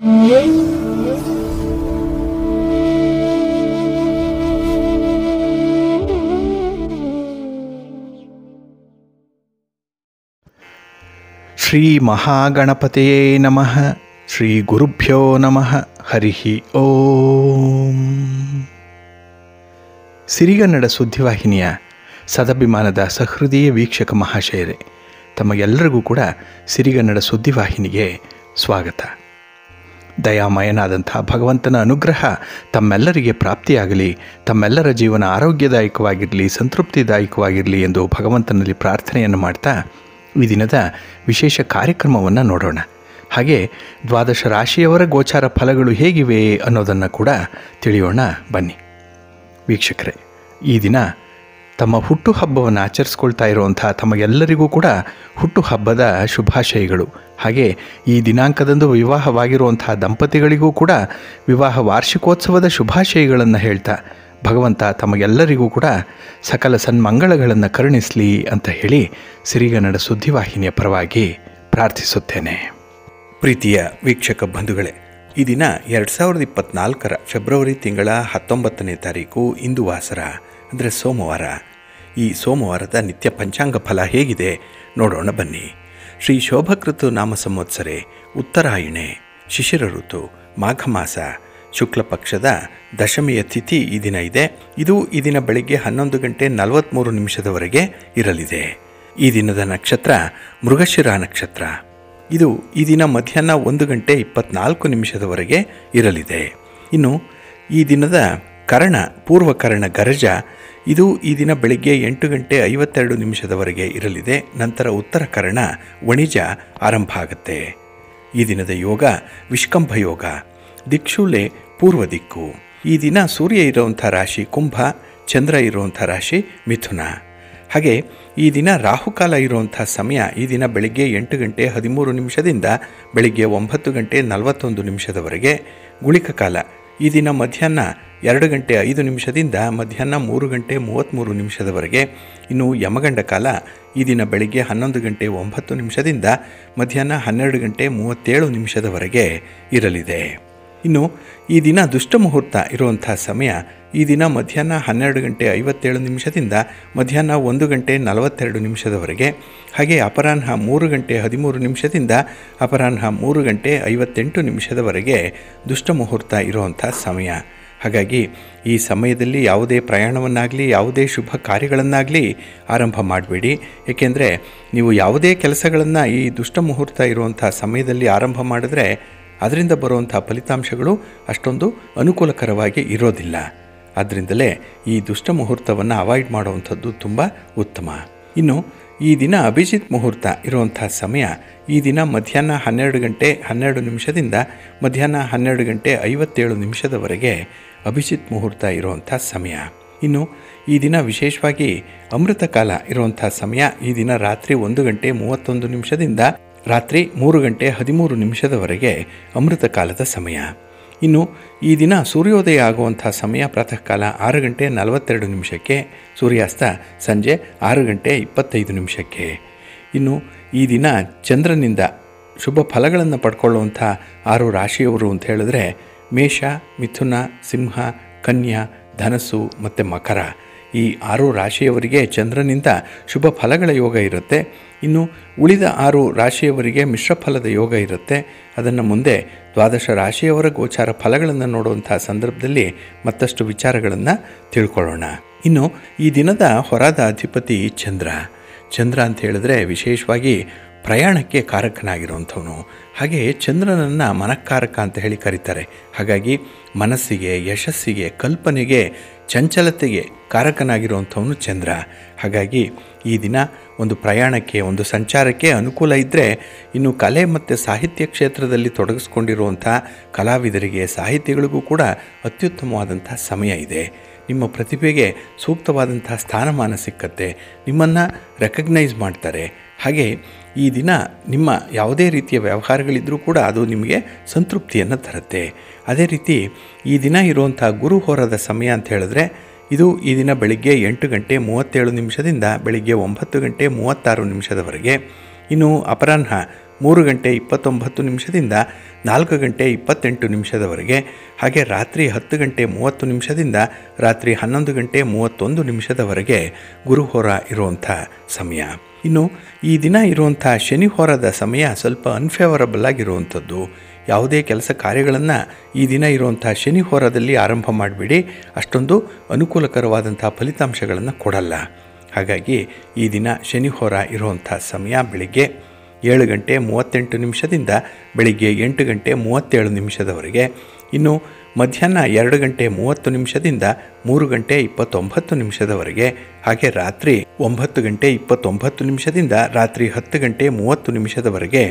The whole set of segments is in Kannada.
ಶ್ರೀ ಮಹಾಗಣಪತಿಯೇ ನಮಃ. ಶ್ರೀ ಗುರುಭ್ಯೋ ನಮಃ. ಹರಿ ಓಂ. ಸಿರಿಗನ್ನಡ ಸುದ್ದಿವಾಹಿನಿಯ ಸದಭಿಮಾನದ ಸಹೃದಯ ವೀಕ್ಷಕ ಮಹಾಶಯರೇ, ತಮಗೆಲ್ಲರಿಗೂ ಕೂಡ ಸಿರಿಗನ್ನಡ ಸುದ್ದಿವಾಹಿನಿಗೆ ಸ್ವಾಗತ. ದಯಾಮಯನಾದಂಥ ಭಗವಂತನ ಅನುಗ್ರಹ ತಮ್ಮೆಲ್ಲರಿಗೆ ಪ್ರಾಪ್ತಿಯಾಗಲಿ, ತಮ್ಮೆಲ್ಲರ ಜೀವನ ಆರೋಗ್ಯದಾಯಕವಾಗಿರಲಿ, ಸಂತೃಪ್ತಿದಾಯಕವಾಗಿರಲಿ ಎಂದು ಭಗವಂತನಲ್ಲಿ ಪ್ರಾರ್ಥನೆಯನ್ನು ಮಾಡ್ತಾ ಈ ದಿನದ ವಿಶೇಷ ಕಾರ್ಯಕ್ರಮವನ್ನು ನೋಡೋಣ. ಹಾಗೆ ದ್ವಾದಶ ರಾಶಿಯವರ ಗೋಚಾರ ಫಲಗಳು ಹೇಗಿವೆ ಅನ್ನೋದನ್ನು ಕೂಡ ತಿಳಿಯೋಣ ಬನ್ನಿ. ವೀಕ್ಷಕರೇ, ಈ ದಿನ ತಮ್ಮ ಹುಟ್ಟುಹಬ್ಬವನ್ನು ಆಚರಿಸ್ಕೊಳ್ತಾ ಇರುವಂಥ ತಮಗೆಲ್ಲರಿಗೂ ಕೂಡ ಹುಟ್ಟುಹಬ್ಬದ ಶುಭಾಶಯಗಳು. ಹಾಗೆ ಈ ದಿನಾಂಕದಂದು ವಿವಾಹವಾಗಿರುವಂಥ ದಂಪತಿಗಳಿಗೂ ಕೂಡ ವಿವಾಹ ವಾರ್ಷಿಕೋತ್ಸವದ ಶುಭಾಶಯಗಳನ್ನು ಹೇಳ್ತಾ ಭಗವಂತ ತಮಗೆಲ್ಲರಿಗೂ ಕೂಡ ಸಕಲ ಸನ್ಮಂಗಳಗಳನ್ನು ಕರುಣಿಸಲಿ ಅಂತ ಹೇಳಿ ಸಿರಿಗನ್ನಡ ಸುದ್ದಿವಾಹಿನಿಯ ಪರವಾಗಿ ಪ್ರಾರ್ಥಿಸುತ್ತೇನೆ. ಪ್ರೀತಿಯ ವೀಕ್ಷಕ ಬಂಧುಗಳೇ, ಈ ದಿನ 2024 ಫೆಬ್ರವರಿ ತಿಂಗಳ 19ನೇ ತಾರೀಕು ಇಂದು ವಾಸರ ಅಂದರೆ ಸೋಮವಾರ. ಈ ಸೋಮವಾರದ ನಿತ್ಯ ಪಂಚಾಂಗ ಫಲ ಹೇಗಿದೆ ನೋಡೋಣ ಬನ್ನಿ. ಶ್ರೀ ಶೋಭಕೃತು ನಾಮ ಸಂವತ್ಸರೆ, ಉತ್ತರಾಯಣೆ, ಶಿಶಿರ ಋತು, ಮಾಘ ಮಾಸ, ಶುಕ್ಲ ಪಕ್ಷದ ದಶಮಿಯ ತಿಥಿ ಈ ದಿನ ಇದೆ. ಇದು ಈ ದಿನ ಬೆಳಗ್ಗೆ 11:43 ಇರಲಿದೆ. ಈ ದಿನದ ನಕ್ಷತ್ರ ಮೃಗಶಿರ ನಕ್ಷತ್ರ. ಇದು ಈ ದಿನ ಮಧ್ಯಾಹ್ನ 1:24 ಇರಲಿದೆ. ಇನ್ನು ಈ ದಿನದ ಕರ್ಣ ಪೂರ್ವಕರ್ಣ ಗರಜ. ಇದು ಈ ದಿನ ಬೆಳಗ್ಗೆ 8:52 ಇರಲಿದೆ. ನಂತರ ಉತ್ತರ ಕರ್ಣ ವಣಿಜ ಆರಂಭ ಆಗುತ್ತೆ. ಈ ದಿನದ ಯೋಗ ವಿಷ್ಕಂಭ ಯೋಗ. ದಿಕ್ಷೂಲೆ ಪೂರ್ವ ದಿಕ್ಕು. ಈ ದಿನ ಸೂರ್ಯ ಇರುವಂಥ ರಾಶಿ ಕುಂಭ, ಚಂದ್ರ ಇರುವಂಥ ರಾಶಿ ಮಿಥುನ. ಹಾಗೆ ಈ ದಿನ ರಾಹುಕಾಲ ಇರುವಂಥ ಸಮಯ ಈ ದಿನ ಬೆಳಗ್ಗೆ 8:13 ಬೆಳಗ್ಗೆ 9:41 ಗುಳಿಕ ಕಾಲ ಈ ದಿನ ಮಧ್ಯಾಹ್ನ 2:05 ಮಧ್ಯಾಹ್ನ 3:33 ಇನ್ನು ಯಮಗಂಡ ಕಾಲ ಈ ದಿನ ಬೆಳಗ್ಗೆ 11:09 ಮಧ್ಯಾಹ್ನ 12:37 ಇರಲಿದೆ. ಇನ್ನು ಈ ದಿನ ದುಷ್ಟ ಮುಹೂರ್ತ ಇರುವಂಥ ಸಮಯ ಈ ದಿನ ಮಧ್ಯಾಹ್ನ 12:57 ಮಧ್ಯಾಹ್ನ 1:42 ಹಾಗೆ ಅಪರಾಹ್ನ 3:13 ಅಪರಾಹ್ನ 3:58 ದುಷ್ಟ ಮುಹೂರ್ತ ಇರುವಂಥ ಸಮಯ. ಹಾಗಾಗಿ ಈ ಸಮಯದಲ್ಲಿ ಯಾವುದೇ ಪ್ರಯಾಣವನ್ನಾಗಲಿ ಯಾವುದೇ ಶುಭ ಕಾರ್ಯಗಳನ್ನಾಗಲಿ ಆರಂಭ ಮಾಡಬೇಡಿ. ಏಕೆಂದರೆ ನೀವು ಯಾವುದೇ ಕೆಲಸಗಳನ್ನು ಈ ದುಷ್ಟ ಮುಹೂರ್ತ ಇರುವಂಥ ಸಮಯದಲ್ಲಿ ಆರಂಭ ಮಾಡಿದ್ರೆ ಅದರಿಂದ ಬರುವಂಥ ಫಲಿತಾಂಶಗಳು ಅಷ್ಟೊಂದು ಅನುಕೂಲಕರವಾಗಿ ಇರೋದಿಲ್ಲ. ಆದ್ದರಿಂದಲೇ ಈ ದುಷ್ಟ ಮುಹೂರ್ತವನ್ನು ಅವಾಯ್ಡ್ ಮಾಡುವಂಥದ್ದು ತುಂಬ ಉತ್ತಮ. ಇನ್ನು ಈ ದಿನ ಅಭಿಜಿತ್ ಮುಹೂರ್ತ ಇರುವಂಥ ಸಮಯ ಈ ದಿನ ಮಧ್ಯಾಹ್ನ 12:12 ಮಧ್ಯಾಹ್ನ 12:57 ಅಭಿಜಿತ್ ಮುಹೂರ್ತ ಇರುವಂಥ ಸಮಯ. ಇನ್ನು ಈ ದಿನ ವಿಶೇಷವಾಗಿ ಅಮೃತ ಕಾಲ ಇರುವಂಥ ಸಮಯ ಈ ದಿನ ರಾತ್ರಿ 1:31 ರಾತ್ರಿ 3:13 ಅಮೃತ ಕಾಲದ ಸಮಯ. ಇನ್ನು ಈ ದಿನ ಸೂರ್ಯೋದಯ ಆಗುವಂಥ ಸಮಯ ಪ್ರಾತಃ ಕಾಲ 6:42 ಸೂರ್ಯಾಸ್ತ ಸಂಜೆ 6:25. ಇನ್ನು ಈ ದಿನ ಚಂದ್ರನಿಂದ ಶುಭ ಫಲಗಳನ್ನು ಪಡ್ಕೊಳ್ಳುವಂಥ 6 ರಾಶಿಯವರು ಅಂತ ಹೇಳಿದ್ರೆ ಮೇಷ, ಮಿಥುನ, ಸಿಂಹ, ಕನ್ಯಾ, ಧನಸ್ಸು ಮತ್ತು ಮಕರ. ಈ 6 ರಾಶಿಯವರಿಗೆ ಚಂದ್ರನಿಂದ ಶುಭ ಫಲಗಳ ಯೋಗ ಇರುತ್ತೆ. ಇನ್ನು ಉಳಿದ 6 ರಾಶಿಯವರಿಗೆ ಮಿಶ್ರ ಫಲದ ಯೋಗ ಇರುತ್ತೆ. ಅದನ್ನು ಮುಂದೆ ದ್ವಾದಶ ರಾಶಿಯವರ ಗೋಚಾರ ಫಲಗಳನ್ನು ನೋಡುವಂಥ ಸಂದರ್ಭದಲ್ಲಿ ಮತ್ತಷ್ಟು ವಿಚಾರಗಳನ್ನು ತಿಳ್ಕೊಳ್ಳೋಣ. ಇನ್ನು ಈ ದಿನದ ಹೊರದ ಅಧಿಪತಿ ಚಂದ್ರ. ಚಂದ್ರ ಅಂತ ಹೇಳಿದ್ರೆ ವಿಶೇಷವಾಗಿ ಪ್ರಯಾಣಕ್ಕೆ ಕಾರಕನಾಗಿರುವಂಥವನು. ಹಾಗೆ ಚಂದ್ರನನ್ನು ಮನಃಕಾರಕ ಅಂತ ಹೇಳಿ ಕರೀತಾರೆ. ಹಾಗಾಗಿ ಮನಸ್ಸಿಗೆ, ಯಶಸ್ಸಿಗೆ, ಕಲ್ಪನೆಗೆ, ಚಂಚಲತೆಗೆ ಕಾರಕನಾಗಿರುವಂಥವನು ಚಂದ್ರ. ಹಾಗಾಗಿ ಈ ದಿನ ಒಂದು ಪ್ರಯಾಣಕ್ಕೆ, ಒಂದು ಸಂಚಾರಕ್ಕೆ ಅನುಕೂಲ ಇದ್ದರೆ ಇನ್ನು ಕಲೆ ಮತ್ತು ಸಾಹಿತ್ಯ ಕ್ಷೇತ್ರದಲ್ಲಿ ತೊಡಗಿಸ್ಕೊಂಡಿರುವಂಥ ಕಲಾವಿದರಿಗೆ, ಸಾಹಿತಿಗಳಿಗೂ ಕೂಡ ಅತ್ಯುತ್ತಮವಾದಂಥ ಸಮಯ ಇದೆ. ನಿಮ್ಮ ಪ್ರತಿಭೆಗೆ ಸೂಕ್ತವಾದಂಥ ಸ್ಥಾನಮಾನ ಸಿಕ್ಕತ್ತೆ, ನಿಮ್ಮನ್ನು ರೆಕಗ್ನೈಸ್ ಮಾಡ್ತಾರೆ. ಹಾಗೆ ಈ ದಿನ ನಿಮ್ಮ ಯಾವುದೇ ರೀತಿಯ ವ್ಯವಹಾರಗಳಿದ್ದರೂ ಕೂಡ ಅದು ನಿಮಗೆ ಸಂತೃಪ್ತಿಯನ್ನು ತರುತ್ತೆ. ಅದೇ ರೀತಿ ಈ ದಿನ ಇರುವಂಥ ಗುರು ಹೋರದ ಸಮಯ ಅಂತ ಹೇಳಿದ್ರೆ ಇದು ಈ ದಿನ ಬೆಳಿಗ್ಗೆ 8:37 ಬೆಳಿಗ್ಗೆ 9:36 ಇನ್ನು ಅಪರಾಹ್ನ 3 ಗಂಟೆ 29 ನಿಮಿಷದಿಂದ 4 ಗಂಟೆ 28 ನಿಮಿಷದವರೆಗೆ, ಹಾಗೆ ರಾತ್ರಿ 10 ಗಂಟೆ 30 ನಿಮಿಷದಿಂದ ರಾತ್ರಿ 11 ಗಂಟೆ 31 ನಿಮಿಷದವರೆಗೆ ಗುರುಹೋರ ಇರುವಂಥ ಸಮಯ. ಇನ್ನು ಈ ದಿನ ಇರುವಂಥ ಶನಿ ಹೋರದ ಸಮಯ ಸ್ವಲ್ಪ ಅನ್ಫೇವರಬಲ್ ಆಗಿರುವಂಥದ್ದು. ಯಾವುದೇ ಕೆಲಸ ಕಾರ್ಯಗಳನ್ನು ಈ ದಿನ ಇರುವಂಥ ಶನಿ ಹೋರದಲ್ಲಿ ಆರಂಭ ಮಾಡಿಬಿಡಿ, ಅಷ್ಟೊಂದು ಅನುಕೂಲಕರವಾದಂಥ ಫಲಿತಾಂಶಗಳನ್ನು ಕೊಡಲ್ಲ. ಹಾಗಾಗಿ ಈ ದಿನ ಶನಿ ಹೋರ ಇರುವಂಥ ಸಮಯ ಬೆಳಿಗ್ಗೆ 7 ಗಂಟೆ 38 ನಿಮಿಷದಿಂದ ಬೆಳಿಗ್ಗೆ 8 ಗಂಟೆ 37 ನಿಮಿಷದವರೆಗೆ. ಇನ್ನು ಮಧ್ಯಾಹ್ನ 2 ಗಂಟೆ 30 ನಿಮಿಷದಿಂದ 3 ಗಂಟೆ 29 ನಿಮಿಷದವರೆಗೆ, ಹಾಗೆ ರಾತ್ರಿ 9 ಗಂಟೆ 29 ನಿಮಿಷದಿಂದ ರಾತ್ರಿ 10 ಗಂಟೆ 30 ನಿಮಿಷದವರೆಗೆ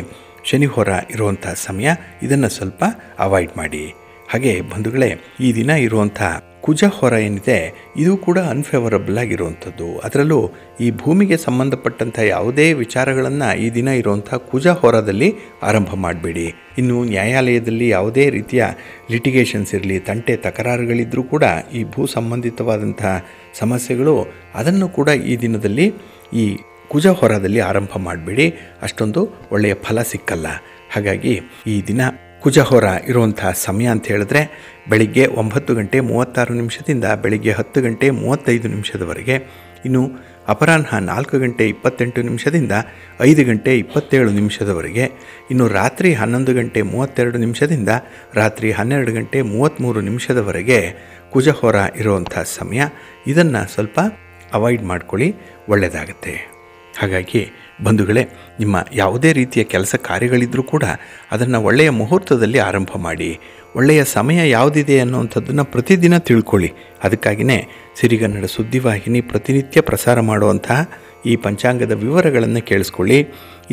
ಶನಿ ಹೋರ ಇರುವಂಥ ಸಮಯ. ಇದನ್ನು ಸ್ವಲ್ಪ ಅವಾಯ್ಡ್ ಮಾಡಿ. ಹಾಗೆ ಬಂಧುಗಳೇ, ಈ ದಿನ ಇರುವಂಥ ಕುಜ ಹೋರ ಏನಿದೆ ಇದು ಕೂಡ ಅನ್ಫೇವರಬಲ್ ಆಗಿರುವಂಥದ್ದು. ಅದರಲ್ಲೂ ಈ ಭೂಮಿಗೆ ಸಂಬಂಧಪಟ್ಟಂಥ ಯಾವುದೇ ವಿಚಾರಗಳನ್ನು ಈ ದಿನ ಇರುವಂಥ ಕುಜ ಹೋರದಲ್ಲಿ ಆರಂಭ ಮಾಡಬೇಡಿ. ಇನ್ನು ನ್ಯಾಯಾಲಯದಲ್ಲಿ ಯಾವುದೇ ರೀತಿಯ ಲಿಟಿಗೇಷನ್ಸ್ ಇರಲಿ, ತಂಟೆ ತಕರಾರುಗಳಿದ್ದರೂ ಕೂಡ ಈ ಭೂ ಸಂಬಂಧಿತವಾದಂಥ ಸಮಸ್ಯೆಗಳು, ಅದನ್ನು ಕೂಡ ಈ ದಿನದಲ್ಲಿ ಈ ಕುಜ ಹೋರದಲ್ಲಿ ಆರಂಭ ಮಾಡಬೇಡಿ, ಅಷ್ಟೊಂದು ಒಳ್ಳೆಯ ಫಲ ಸಿಕ್ಕಲ್ಲ. ಹಾಗಾಗಿ ಈ ದಿನ ಕುಜ ಹೋರ ಇರುವಂಥ ಸಮಯ ಅಂತ ಹೇಳಿದ್ರೆ ಬೆಳಿಗ್ಗೆ 9 ಗಂಟೆ 36 ನಿಮಿಷದಿಂದ ಬೆಳಿಗ್ಗೆ 10 ಗಂಟೆ 35 ನಿಮಿಷದವರೆಗೆ. ಇನ್ನು ಅಪರಾಹ್ನ 4 ಗಂಟೆ 28 ನಿಮಿಷದಿಂದ 5 ಗಂಟೆ 27 ನಿಮಿಷದವರೆಗೆ. ಇನ್ನು ರಾತ್ರಿ 11 ಗಂಟೆ 32 ನಿಮಿಷದಿಂದ ರಾತ್ರಿ 12 ಗಂಟೆ 33 ನಿಮಿಷದವರೆಗೆ ಕುಜ ಹೋರ ಇರುವಂಥ ಸಮಯ. ಇದನ್ನು ಸ್ವಲ್ಪ ಅವಾಯ್ಡ್ ಮಾಡ್ಕೊಳ್ಳಿ, ಒಳ್ಳೆಯದಾಗತ್ತೆ. ಹಾಗಾಗಿ ಬಂಧುಗಳೇ, ನಿಮ್ಮ ಯಾವುದೇ ರೀತಿಯ ಕೆಲಸ ಕಾರ್ಯಗಳಿದ್ದರೂ ಕೂಡ ಅದನ್ನು ಒಳ್ಳೆಯ ಮುಹೂರ್ತದಲ್ಲಿ ಆರಂಭ ಮಾಡಿ. ಒಳ್ಳೆಯ ಸಮಯ ಯಾವುದಿದೆ ಅನ್ನುವಂಥದ್ದನ್ನು ಪ್ರತಿದಿನ ತಿಳ್ಕೊಳ್ಳಿ. ಅದಕ್ಕಾಗಿಯೇ ಸಿರಿಗನ್ನಡ ಸುದ್ದಿವಾಹಿನಿ ಪ್ರತಿನಿತ್ಯ ಪ್ರಸಾರ ಮಾಡುವಂತಹ ಈ ಪಂಚಾಂಗದ ವಿವರಗಳನ್ನು ಕೇಳಿಸ್ಕೊಳ್ಳಿ.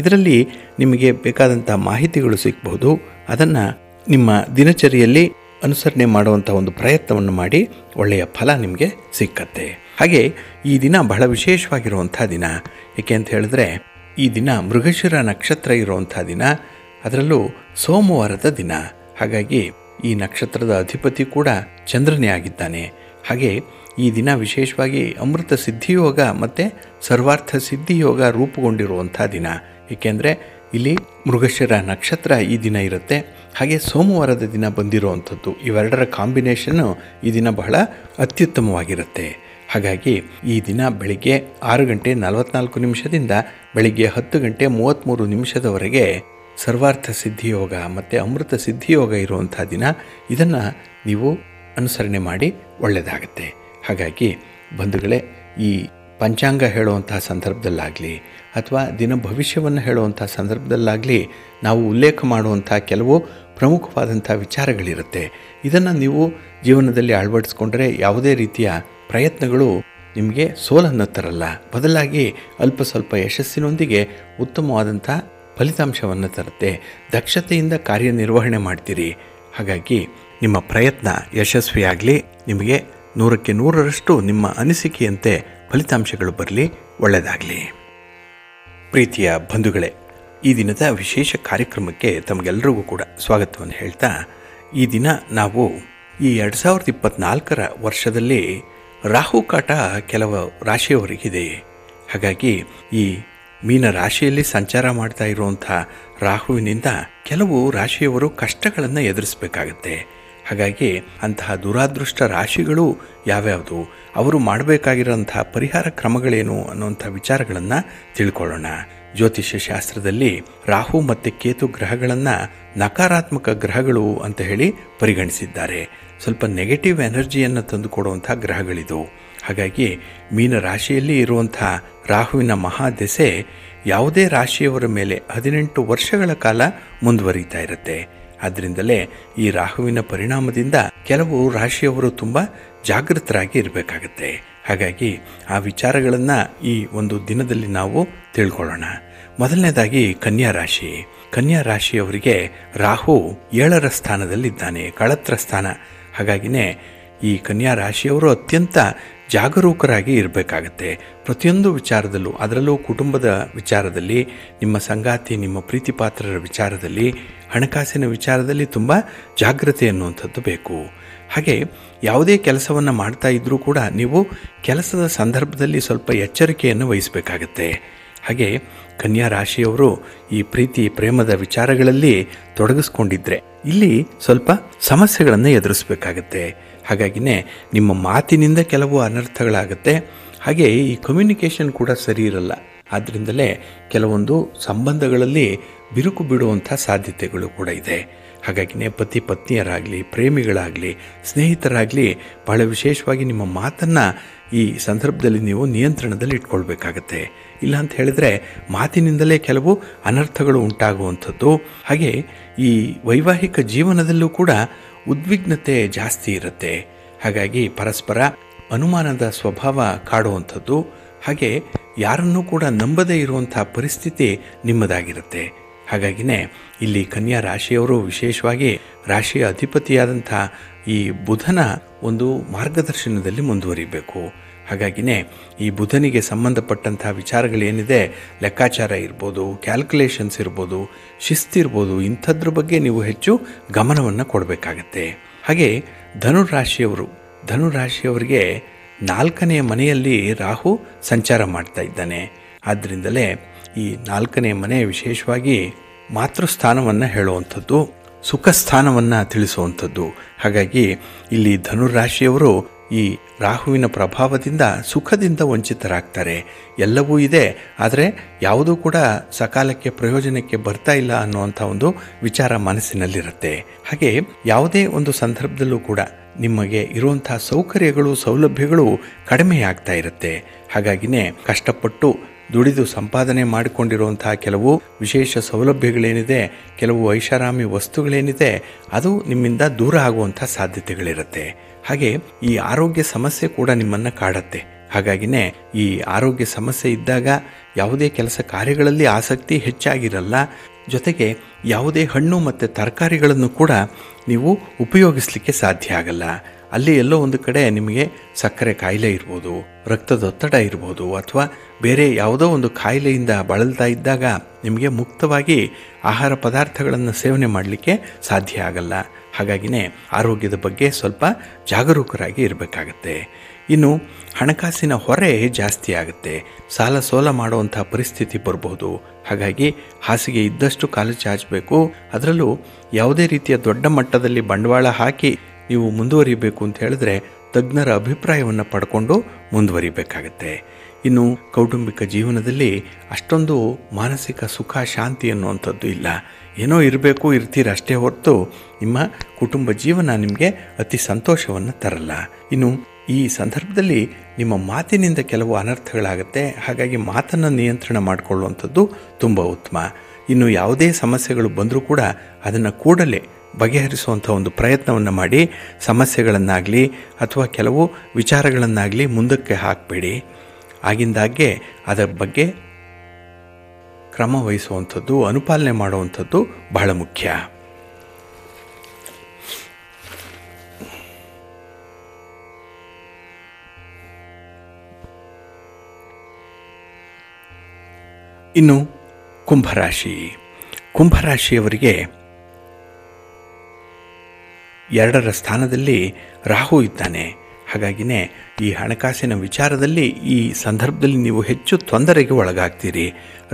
ಇದರಲ್ಲಿ ನಿಮಗೆ ಬೇಕಾದಂಥ ಮಾಹಿತಿಗಳು ಸಿಗಬಹುದು. ಅದನ್ನು ನಿಮ್ಮ ದಿನಚರಿಯಲ್ಲಿ ಅನುಸರಣೆ ಮಾಡುವಂಥ ಒಂದು ಪ್ರಯತ್ನವನ್ನು ಮಾಡಿ, ಒಳ್ಳೆಯ ಫಲ ನಿಮಗೆ ಸಿಕ್ಕತ್ತೆ. ಹಾಗೆ ಈ ದಿನ ಬಹಳ ವಿಶೇಷವಾಗಿರುವಂಥ ದಿನ. ಏಕೆ ಅಂತ ಹೇಳಿದ್ರೆ ಈ ದಿನ ಮೃಗಶಿರ ನಕ್ಷತ್ರ ಇರುವಂಥ ದಿನ, ಅದರಲ್ಲೂ ಸೋಮವಾರದ ದಿನ. ಹಾಗಾಗಿ ಈ ನಕ್ಷತ್ರದ ಅಧಿಪತಿ ಕೂಡ ಚಂದ್ರನೇ ಆಗಿದ್ದಾನೆ. ಹಾಗೆ ಈ ದಿನ ವಿಶೇಷವಾಗಿ ಅಮೃತ ಸಿದ್ಧಿಯೋಗ ಮತ್ತು ಸರ್ವಾರ್ಥ ಸಿದ್ಧಿಯೋಗ ರೂಪುಗೊಂಡಿರುವಂಥ ದಿನ. ಏಕೆಂದರೆ ಇಲ್ಲಿ ಮೃಗಶಿರ ನಕ್ಷತ್ರ ಈ ದಿನ ಇರುತ್ತೆ, ಹಾಗೆ ಸೋಮವಾರದ ದಿನ ಬಂದಿರುವಂಥದ್ದು. ಇವೆರಡರ ಕಾಂಬಿನೇಷನ್ನು ಈ ದಿನ ಬಹಳ ಅತ್ಯುತ್ತಮವಾಗಿರುತ್ತೆ. ಹಾಗಾಗಿ ಈ ದಿನ ಬೆಳಿಗ್ಗೆ 6 ಗಂಟೆ 44 ನಿಮಿಷದಿಂದ ಬೆಳಿಗ್ಗೆ 10 ಗಂಟೆ 33 ನಿಮಿಷದವರೆಗೆ ಸರ್ವಾರ್ಥ ಸಿದ್ಧಿಯೋಗ ಮತ್ತು ಅಮೃತ ಸಿದ್ಧಿಯೋಗ ಇರುವಂಥ ದಿನ. ಇದನ್ನು ನೀವು ಅನುಸರಣೆ ಮಾಡಿ ಒಳ್ಳೆಯದಾಗತ್ತೆ. ಹಾಗಾಗಿ ಬಂಧುಗಳೇ, ಈ ಪಂಚಾಂಗ ಹೇಳುವಂಥ ಸಂದರ್ಭದಲ್ಲಾಗಲಿ ಅಥವಾ ದಿನ ಭವಿಷ್ಯವನ್ನು ಹೇಳುವಂಥ ಸಂದರ್ಭದಲ್ಲಾಗಲಿ ನಾವು ಉಲ್ಲೇಖ ಮಾಡುವಂಥ ಕೆಲವು ಪ್ರಮುಖವಾದಂಥ ವಿಚಾರಗಳಿರುತ್ತೆ. ಇದನ್ನು ನೀವು ಜೀವನದಲ್ಲಿ ಅಳವಡಿಸ್ಕೊಂಡ್ರೆ ಯಾವುದೇ ರೀತಿಯ ಪ್ರಯತ್ನಗಳು ನಿಮಗೆ ಸೋಲನ್ನು ತರಲ್ಲ, ಬದಲಾಗಿ ಅಲ್ಪ ಸ್ವಲ್ಪ ಯಶಸ್ಸಿನೊಂದಿಗೆ ಉತ್ತಮವಾದಂಥ ಫಲಿತಾಂಶವನ್ನು ತರುತ್ತೆ. ದಕ್ಷತೆಯಿಂದ ಕಾರ್ಯನಿರ್ವಹಣೆ ಮಾಡ್ತೀರಿ. ಹಾಗಾಗಿ ನಿಮ್ಮ ಪ್ರಯತ್ನ ಯಶಸ್ವಿಯಾಗಲಿ. ನಿಮಗೆ 100ಕ್ಕೆ 100ರಷ್ಟು ನಿಮ್ಮ ಅನಿಸಿಕೆಯಂತೆ ಫಲಿತಾಂಶಗಳು ಬರಲಿ, ಒಳ್ಳೆಯದಾಗಲಿ. ಪ್ರೀತಿಯ ಬಂಧುಗಳೇ, ಈ ದಿನದ ವಿಶೇಷ ಕಾರ್ಯಕ್ರಮಕ್ಕೆ ತಮಗೆಲ್ಲರಿಗೂ ಕೂಡ ಸ್ವಾಗತವನ್ನು ಹೇಳ್ತಾ, ಈ ದಿನ ನಾವು ಈ 2024ರ ವರ್ಷದಲ್ಲಿ ರಾಹುಕಾಟ ಕೆಲವು ರಾಶಿಯವರಿಗಿದೆ. ಹಾಗಾಗಿ ಈ ಮೀನ ರಾಶಿಯಲ್ಲಿ ಸಂಚಾರ ಮಾಡ್ತಾ ಇರುವಂಥ ರಾಹುವಿನಿಂದ ಕೆಲವು ರಾಶಿಯವರು ಕಷ್ಟಗಳನ್ನು ಎದುರಿಸಬೇಕಾಗತ್ತೆ. ಹಾಗಾಗಿ ಅಂತಹ ದುರಾದೃಷ್ಟ ರಾಶಿಗಳು ಯಾವ್ಯಾವುದು, ಅವರು ಮಾಡಬೇಕಾಗಿರೋಂಥ ಪರಿಹಾರ ಕ್ರಮಗಳೇನು ಅನ್ನುವಂಥ ವಿಚಾರಗಳನ್ನು ತಿಳ್ಕೊಳ್ಳೋಣ. ಜ್ಯೋತಿಷ್ಯ ಶಾಸ್ತ್ರದಲ್ಲಿ ರಾಹು ಮತ್ತು ಕೇತು ಗ್ರಹಗಳನ್ನು ನಕಾರಾತ್ಮಕ ಗ್ರಹಗಳು ಅಂತ ಹೇಳಿ ಪರಿಗಣಿಸಿದ್ದಾರೆ. ಸ್ವಲ್ಪ ನೆಗೆಟಿವ್ ಎನರ್ಜಿಯನ್ನು ತಂದುಕೊಡುವಂಥ ಗ್ರಹಗಳಿದು. ಹಾಗಾಗಿ ಮೀನ ರಾಶಿಯಲ್ಲಿ ಇರುವಂಥ ರಾಹುವಿನ ಮಹಾದೆಸೆ ಯಾವುದೇ ರಾಶಿಯವರ ಮೇಲೆ 18 ವರ್ಷಗಳ ಕಾಲ ಮುಂದುವರಿತಾ ಇರುತ್ತೆ. ಆದ್ದರಿಂದಲೇ ಈ ರಾಹುವಿನ ಪರಿಣಾಮದಿಂದ ಕೆಲವು ರಾಶಿಯವರು ತುಂಬ ಜಾಗೃತರಾಗಿ ಇರಬೇಕಾಗತ್ತೆ. ಹಾಗಾಗಿ ಆ ವಿಚಾರಗಳನ್ನು ಈ ಒಂದು ದಿನದಲ್ಲಿ ನಾವು ತಿಳ್ಕೊಳ್ಳೋಣ. ಮೊದಲನೇದಾಗಿ ಕನ್ಯಾ ರಾಶಿ. ಕನ್ಯಾ ರಾಶಿಯವರಿಗೆ ರಾಹು 7ರ ಸ್ಥಾನದಲ್ಲಿದ್ದಾನೆ, ಕಳತ್ರ ಸ್ಥಾನ. ಹಾಗಾಗಿನೇ ಈ ಕನ್ಯಾ ರಾಶಿಯವರು ಅತ್ಯಂತ ಜಾಗರೂಕರಾಗಿ ಇರಬೇಕಾಗತ್ತೆ ಪ್ರತಿಯೊಂದು ವಿಚಾರದಲ್ಲೂ. ಅದರಲ್ಲೂ ಕುಟುಂಬದ ವಿಚಾರದಲ್ಲಿ, ನಿಮ್ಮ ಸಂಗಾತಿ, ನಿಮ್ಮ ಪ್ರೀತಿ ಪಾತ್ರರ ವಿಚಾರದಲ್ಲಿ, ಹಣಕಾಸಿನ ವಿಚಾರದಲ್ಲಿ ತುಂಬ ಜಾಗ್ರತೆ ಅನ್ನುವಂಥದ್ದು ಬೇಕು. ಹಾಗೆ ಯಾವುದೇ ಕೆಲಸವನ್ನು ಮಾಡ್ತಾ ಇದ್ದರೂ ಕೂಡ ನೀವು ಕೆಲಸದ ಸಂದರ್ಭದಲ್ಲಿ ಸ್ವಲ್ಪ ಎಚ್ಚರಿಕೆಯನ್ನು ವಹಿಸಬೇಕಾಗತ್ತೆ. ಹಾಗೆ ಕನ್ಯಾ ರಾಶಿಯವರು ಈ ಪ್ರೀತಿ ಪ್ರೇಮದ ವಿಚಾರಗಳಲ್ಲಿ ತೊಡಗಿಸ್ಕೊಂಡಿದ್ರೆ ಇಲ್ಲಿ ಸ್ವಲ್ಪ ಸಮಸ್ಯೆಗಳನ್ನು ಎದುರಿಸಬೇಕಾಗತ್ತೆ. ಹಾಗಾಗಿನೇ ನಿಮ್ಮ ಮಾತಿನಿಂದ ಕೆಲವು ಅನರ್ಥಗಳಾಗುತ್ತೆ. ಹಾಗೆ ಈ ಕಮ್ಯುನಿಕೇಷನ್ ಕೂಡ ಸರಿ ಇರಲ್ಲ. ಆದ್ದರಿಂದಲೇ ಕೆಲವೊಂದು ಸಂಬಂಧಗಳಲ್ಲಿ ಬಿರುಕು ಬಿಡುವಂಥ ಸಾಧ್ಯತೆಗಳು ಕೂಡ ಇದೆ. ಹಾಗಾಗಿನೇ ಪತಿ ಪತ್ನಿಯರಾಗಲಿ, ಪ್ರೇಮಿಗಳಾಗಲಿ, ಸ್ನೇಹಿತರಾಗಲಿ ಬಹಳ ವಿಶೇಷವಾಗಿ ನಿಮ್ಮ ಮಾತನ್ನು ಈ ಸಂದರ್ಭದಲ್ಲಿ ನೀವು ನಿಯಂತ್ರಣದಲ್ಲಿ ಇಟ್ಕೊಳ್ಬೇಕಾಗತ್ತೆ. ಇಲ್ಲ ಅಂತ ಹೇಳಿದ್ರೆ ಮಾತಿನಿಂದಲೇ ಕೆಲವು ಅನರ್ಥಗಳು ಉಂಟಾಗುವಂಥದ್ದು. ಹಾಗೆ ಈ ವೈವಾಹಿಕ ಜೀವನದಲ್ಲೂ ಕೂಡ ಉದ್ವಿಗ್ನತೆ ಜಾಸ್ತಿ ಇರುತ್ತೆ. ಹಾಗಾಗಿ ಪರಸ್ಪರ ಅನುಮಾನದ ಸ್ವಭಾವ ಕಾಡುವಂಥದ್ದು. ಹಾಗೆ ಯಾರನ್ನೂ ಕೂಡ ನಂಬದೇ ಇರುವಂಥ ಪರಿಸ್ಥಿತಿ ನಿಮ್ಮದಾಗಿರುತ್ತೆ. ಹಾಗಾಗಿನೇ ಇಲ್ಲಿ ಕನ್ಯಾ ರಾಶಿಯವರು ವಿಶೇಷವಾಗಿ ರಾಶಿಯ ಅಧಿಪತಿಯಾದಂಥ ಈ ಬುಧನ ಒಂದು ಮಾರ್ಗದರ್ಶನದಲ್ಲಿ ಮುಂದುವರಿಬೇಕು. ಹಾಗಾಗಿನೇ ಈ ಬುಧನಿಗೆ ಸಂಬಂಧಪಟ್ಟಂಥ ವಿಚಾರಗಳೇನಿದೆ, ಲೆಕ್ಕಾಚಾರ ಇರ್ಬೋದು, ಕ್ಯಾಲ್ಕುಲೇಷನ್ಸ್ ಇರ್ಬೋದು, ಶಿಸ್ತಿರ್ಬೋದು, ಇಂಥದ್ರ ಬಗ್ಗೆ ನೀವು ಹೆಚ್ಚು ಗಮನವನ್ನು ಕೊಡಬೇಕಾಗತ್ತೆ. ಹಾಗೆ ಧನುರಾಶಿಯವರಿಗೆ 4ನೇ ಮನೆಯಲ್ಲಿ ರಾಹು ಸಂಚಾರ ಮಾಡ್ತಾ ಇದ್ದಾನೆ. ಆದ್ದರಿಂದಲೇ ಈ 4ನೇ ಮನೆ ವಿಶೇಷವಾಗಿ ಮಾತೃಸ್ಥಾನವನ್ನು ಹೇಳುವಂಥದ್ದು, ಸುಖ ಸ್ಥಾನವನ್ನು ತಿಳಿಸುವಂಥದ್ದು. ಹಾಗಾಗಿ ಇಲ್ಲಿ ಧನುರಾಶಿಯವರು ಈ ರಾಹುವಿನ ಪ್ರಭಾವದಿಂದ ಸುಖದಿಂದ ವಂಚಿತರಾಗ್ತಾರೆ. ಎಲ್ಲವೂ ಇದೆ, ಆದರೆ ಯಾವುದೂ ಕೂಡ ಸಕಾಲಕ್ಕೆ ಪ್ರಯೋಜನಕ್ಕೆ ಬರ್ತಾ ಇಲ್ಲ ಅನ್ನುವಂಥ ಒಂದು ವಿಚಾರ ಮನಸ್ಸಿನಲ್ಲಿರುತ್ತೆ. ಹಾಗೆ ಯಾವುದೇ ಒಂದು ಸಂದರ್ಭದಲ್ಲೂ ಕೂಡ ನಿಮಗೆ ಇರುವಂಥ ಸೌಕರ್ಯಗಳು, ಸೌಲಭ್ಯಗಳು ಕಡಿಮೆಯಾಗ್ತಾ ಇರುತ್ತೆ. ಹಾಗಾಗಿನೇ ಕಷ್ಟಪಟ್ಟು ದುಡಿದು ಸಂಪಾದನೆ ಮಾಡಿಕೊಂಡಿರುವಂತಹ ಕೆಲವು ವಿಶೇಷ ಸೌಲಭ್ಯಗಳೇನಿದೆ, ಕೆಲವು ಐಷಾರಾಮಿ ವಸ್ತುಗಳೇನಿದೆ, ಅದು ನಿಮ್ಮಿಂದ ದೂರ ಆಗುವಂಥ ಸಾಧ್ಯತೆಗಳಿರುತ್ತೆ. ಹಾಗೆ ಈ ಆರೋಗ್ಯ ಸಮಸ್ಯೆ ಕೂಡ ನಿಮ್ಮನ್ನು ಕಾಡತ್ತೆ. ಹಾಗಾಗಿನೇ ಈ ಆರೋಗ್ಯ ಸಮಸ್ಯೆ ಇದ್ದಾಗ ಯಾವುದೇ ಕೆಲಸ ಕಾರ್ಯಗಳಲ್ಲಿ ಆಸಕ್ತಿ ಹೆಚ್ಚಾಗಿರಲ್ಲ. ಜೊತೆಗೆ ಯಾವುದೇ ಹಣ್ಣು ಮತ್ತು ತರಕಾರಿಗಳನ್ನು ಕೂಡ ನೀವು ಉಪಯೋಗಿಸಲಿಕ್ಕೆ ಸಾಧ್ಯ ಆಗಲ್ಲ. ಅಲ್ಲಿ ಎಲ್ಲೋ ಒಂದು ಕಡೆ ನಿಮಗೆ ಸಕ್ಕರೆ ಕಾಯಿಲೆ ಇರ್ಬೋದು, ರಕ್ತದೊತ್ತಡ ಇರ್ಬೋದು, ಅಥವಾ ಬೇರೆ ಯಾವುದೋ ಒಂದು ಕಾಯಿಲೆಯಿಂದ ಬಳಲ್ತಾ ಇದ್ದಾಗ ನಿಮಗೆ ಮುಕ್ತವಾಗಿ ಆಹಾರ ಪದಾರ್ಥಗಳನ್ನು ಸೇವನೆ ಮಾಡಲಿಕ್ಕೆ ಸಾಧ್ಯ ಆಗಲ್ಲ. ಹಾಗಾಗಿನೇ ಆರೋಗ್ಯದ ಬಗ್ಗೆ ಸ್ವಲ್ಪ ಜಾಗರೂಕರಾಗಿ ಇರಬೇಕಾಗತ್ತೆ. ಇನ್ನು ಹಣಕಾಸಿನ ಹೊರೆ ಜಾಸ್ತಿ ಆಗುತ್ತೆ. ಸಾಲ ಸೋಲ ಮಾಡುವಂಥ ಪರಿಸ್ಥಿತಿ ಬರ್ಬೋದು. ಹಾಗಾಗಿ ಹಾಸಿಗೆ ಇದ್ದಷ್ಟು ಕಾಲು ಚಾಚಬೇಕು. ಅದರಲ್ಲೂ ಯಾವುದೇ ರೀತಿಯ ದೊಡ್ಡ ಮಟ್ಟದಲ್ಲಿ ಬಂಡವಾಳ ಹಾಕಿ ನೀವು ಮುಂದುವರಿಬೇಕು ಅಂತ ಹೇಳಿದ್ರೆ ತಜ್ಞರ ಅಭಿಪ್ರಾಯವನ್ನು ಪಡ್ಕೊಂಡು ಮುಂದುವರಿಬೇಕಾಗತ್ತೆ. ಇನ್ನು ಕೌಟುಂಬಿಕ ಜೀವನದಲ್ಲಿ ಅಷ್ಟೊಂದು ಮಾನಸಿಕ ಸುಖ ಶಾಂತಿ ಅನ್ನುವಂಥದ್ದು ಇಲ್ಲ. ಏನೋ ಇರ್ತೀರ ಅಷ್ಟೇ ಹೊರತು ನಿಮ್ಮ ಕುಟುಂಬ ಜೀವನ ನಿಮಗೆ ಅತಿ ಸಂತೋಷವನ್ನು ತರಲ್ಲ. ಇನ್ನು ಈ ಸಂದರ್ಭದಲ್ಲಿ ನಿಮ್ಮ ಮಾತಿನಿಂದ ಕೆಲವು ಅನರ್ಥಗಳಾಗುತ್ತೆ. ಹಾಗಾಗಿ ಮಾತನ್ನು ನಿಯಂತ್ರಣ ಮಾಡಿಕೊಳ್ಳುವಂಥದ್ದು ತುಂಬ ಉತ್ತಮ. ಇನ್ನು ಯಾವುದೇ ಸಮಸ್ಯೆಗಳು ಬಂದರೂ ಕೂಡ ಅದನ್ನು ಕೂಡಲೇ ಬಗೆಹರಿಸುವಂಥ ಒಂದು ಪ್ರಯತ್ನವನ್ನು ಮಾಡಿ. ಸಮಸ್ಯೆಗಳನ್ನಾಗಲಿ ಅಥವಾ ಕೆಲವು ವಿಚಾರಗಳನ್ನಾಗಲಿ ಮುಂದಕ್ಕೆ ಹಾಕಬೇಡಿ. ಆಗಿಂದಾಗೆ ಅದರ ಬಗ್ಗೆ ಕ್ರಮ ವಹಿಸುವಂಥದ್ದು, ಅನುಪಾಲನೆ ಮಾಡುವಂಥದ್ದು ಬಹಳ ಮುಖ್ಯ. ಇನ್ನು ಕುಂಭರಾಶಿಯವರಿಗೆ 2ರ ಸ್ಥಾನದಲ್ಲಿ ರಾಹು ಇದ್ದಾನೆ. ಹಾಗಾಗಿನೇ ಈ ಹಣಕಾಸಿನ ವಿಚಾರದಲ್ಲಿ ಈ ಸಂದರ್ಭದಲ್ಲಿ ನೀವು ಹೆಚ್ಚು ತೊಂದರೆಗೆ ಒಳಗಾಗ್ತೀರಿ.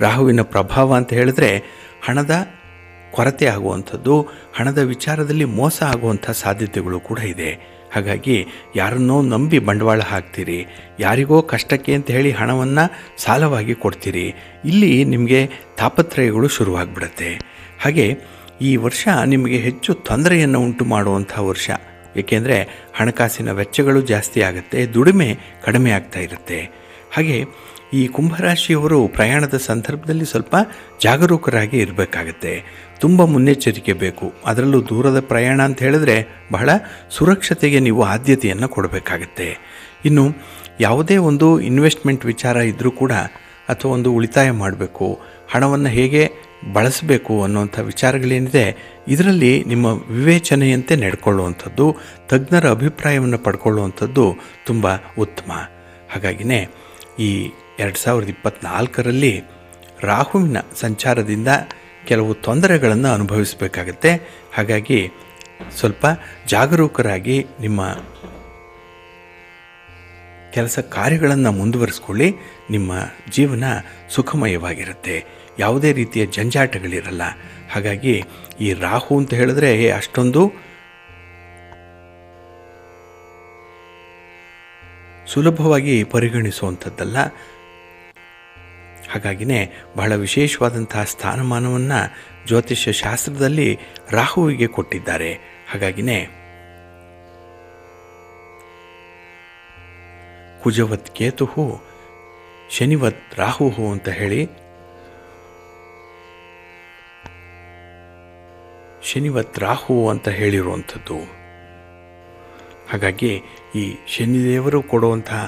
ರಾಹುವಿನ ಪ್ರಭಾವ ಅಂತ ಹೇಳಿದ್ರೆ ಹಣದ ಕೊರತೆ ಆಗುವಂಥದ್ದು, ಹಣದ ವಿಚಾರದಲ್ಲಿ ಮೋಸ ಆಗುವಂಥ ಸಾಧ್ಯತೆಗಳು ಕೂಡ ಇದೆ. ಹಾಗಾಗಿ ಯಾರನ್ನೋ ನಂಬಿ ಬಂಡವಾಳ ಹಾಕ್ತೀರಿ, ಯಾರಿಗೋ ಕಷ್ಟಕ್ಕೆ ಅಂತ ಹೇಳಿ ಹಣವನ್ನು ಸಾಲವಾಗಿ ಕೊಡ್ತೀರಿ. ಇಲ್ಲಿ ನಿಮಗೆ ತಾಪತ್ರಯಗಳು ಶುರುವಾಗ್ಬಿಡುತ್ತೆ. ಹಾಗೆ ಈ ವರ್ಷ ನಿಮಗೆ ಹೆಚ್ಚು ತೊಂದರೆಯನ್ನು ಉಂಟು ಮಾಡುವಂಥ ವರ್ಷ. ಏಕೆಂದರೆ ಹಣಕಾಸಿನ ವೆಚ್ಚಗಳು ಜಾಸ್ತಿ ಆಗುತ್ತೆ, ದುಡಿಮೆ ಕಡಿಮೆ ಆಗ್ತಾ ಇರುತ್ತೆ. ಹಾಗೆ ಈ ಕುಂಭರಾಶಿಯವರು ಪ್ರಯಾಣದ ಸಂದರ್ಭದಲ್ಲಿ ಸ್ವಲ್ಪ ಜಾಗರೂಕರಾಗಿ ಇರಬೇಕಾಗತ್ತೆ. ತುಂಬ ಮುನ್ನೆಚ್ಚರಿಕೆ ಬೇಕು. ಅದರಲ್ಲೂ ದೂರದ ಪ್ರಯಾಣ ಅಂತ ಹೇಳಿದ್ರೆ ಬಹಳ ಸುರಕ್ಷತೆಗೆ ನೀವು ಆದ್ಯತೆಯನ್ನು ಕೊಡಬೇಕಾಗತ್ತೆ. ಇನ್ನು ಯಾವುದೇ ಒಂದು ಇನ್ವೆಸ್ಟ್ಮೆಂಟ್ ವಿಚಾರ ಇದ್ದರೂ ಕೂಡ, ಅಥವಾ ಒಂದು ಉಳಿತಾಯ ಮಾಡಬೇಕು, ಹಣವನ್ನು ಹೇಗೆ ಬಳಸಬೇಕು ಅನ್ನುವಂಥ ವಿಚಾರಗಳೇನಿದೆ, ಇದರಲ್ಲಿ ನಿಮ್ಮ ವಿವೇಚನೆಯಂತೆ ನಡ್ಕೊಳ್ಳುವಂಥದ್ದು, ತಜ್ಞರ ಅಭಿಪ್ರಾಯವನ್ನು ಪಡ್ಕೊಳ್ಳುವಂಥದ್ದು ತುಂಬ ಉತ್ತಮ. ಹಾಗಾಗಿನೇ ಈ 2024ರಲ್ಲಿ ರಾಹುವಿನ ಸಂಚಾರದಿಂದ ಕೆಲವು ತೊಂದರೆಗಳನ್ನು ಅನುಭವಿಸಬೇಕಾಗತ್ತೆ. ಹಾಗಾಗಿ ಸ್ವಲ್ಪ ಜಾಗರೂಕರಾಗಿ ನಿಮ್ಮ ಕೆಲಸ ಕಾರ್ಯಗಳನ್ನು ಮುಂದುವರಿಸ್ಕೊಳ್ಳಿ. ನಿಮ್ಮ ಜೀವನ ಸುಖಮಯವಾಗಿರುತ್ತೆ, ಯಾವುದೇ ರೀತಿಯ ಜಂಜಾಟಗಳಿರಲ್ಲ. ಹಾಗಾಗಿ ಈ ರಾಹು ಅಂತ ಹೇಳಿದ್ರೆ ಅಷ್ಟೊಂದು ಸುಲಭವಾಗಿ ಪರಿಗಣಿಸುವಂಥದ್ದಲ್ಲ. ಹಾಗಾಗಿನೇ ಬಹಳ ವಿಶೇಷವಾದಂತಹ ಸ್ಥಾನಮಾನವನ್ನು ಜ್ಯೋತಿಷ್ಯ ಶಾಸ್ತ್ರದಲ್ಲಿ ರಾಹುವಿಗೆ ಕೊಟ್ಟಿದ್ದಾರೆ. ಹಾಗಾಗಿನೇ ಕುಜವತ್ ಕೇತು ಶನಿವತ್ ರಾಹು ಅಂತ ಹೇಳಿ ಶನಿವತ್ ರಾಹು ಅಂತ ಹೇಳಿರುವಂಥದ್ದು. ಹಾಗಾಗಿ ಈ ಶನಿದೇವರು ಕೊಡುವಂತಹ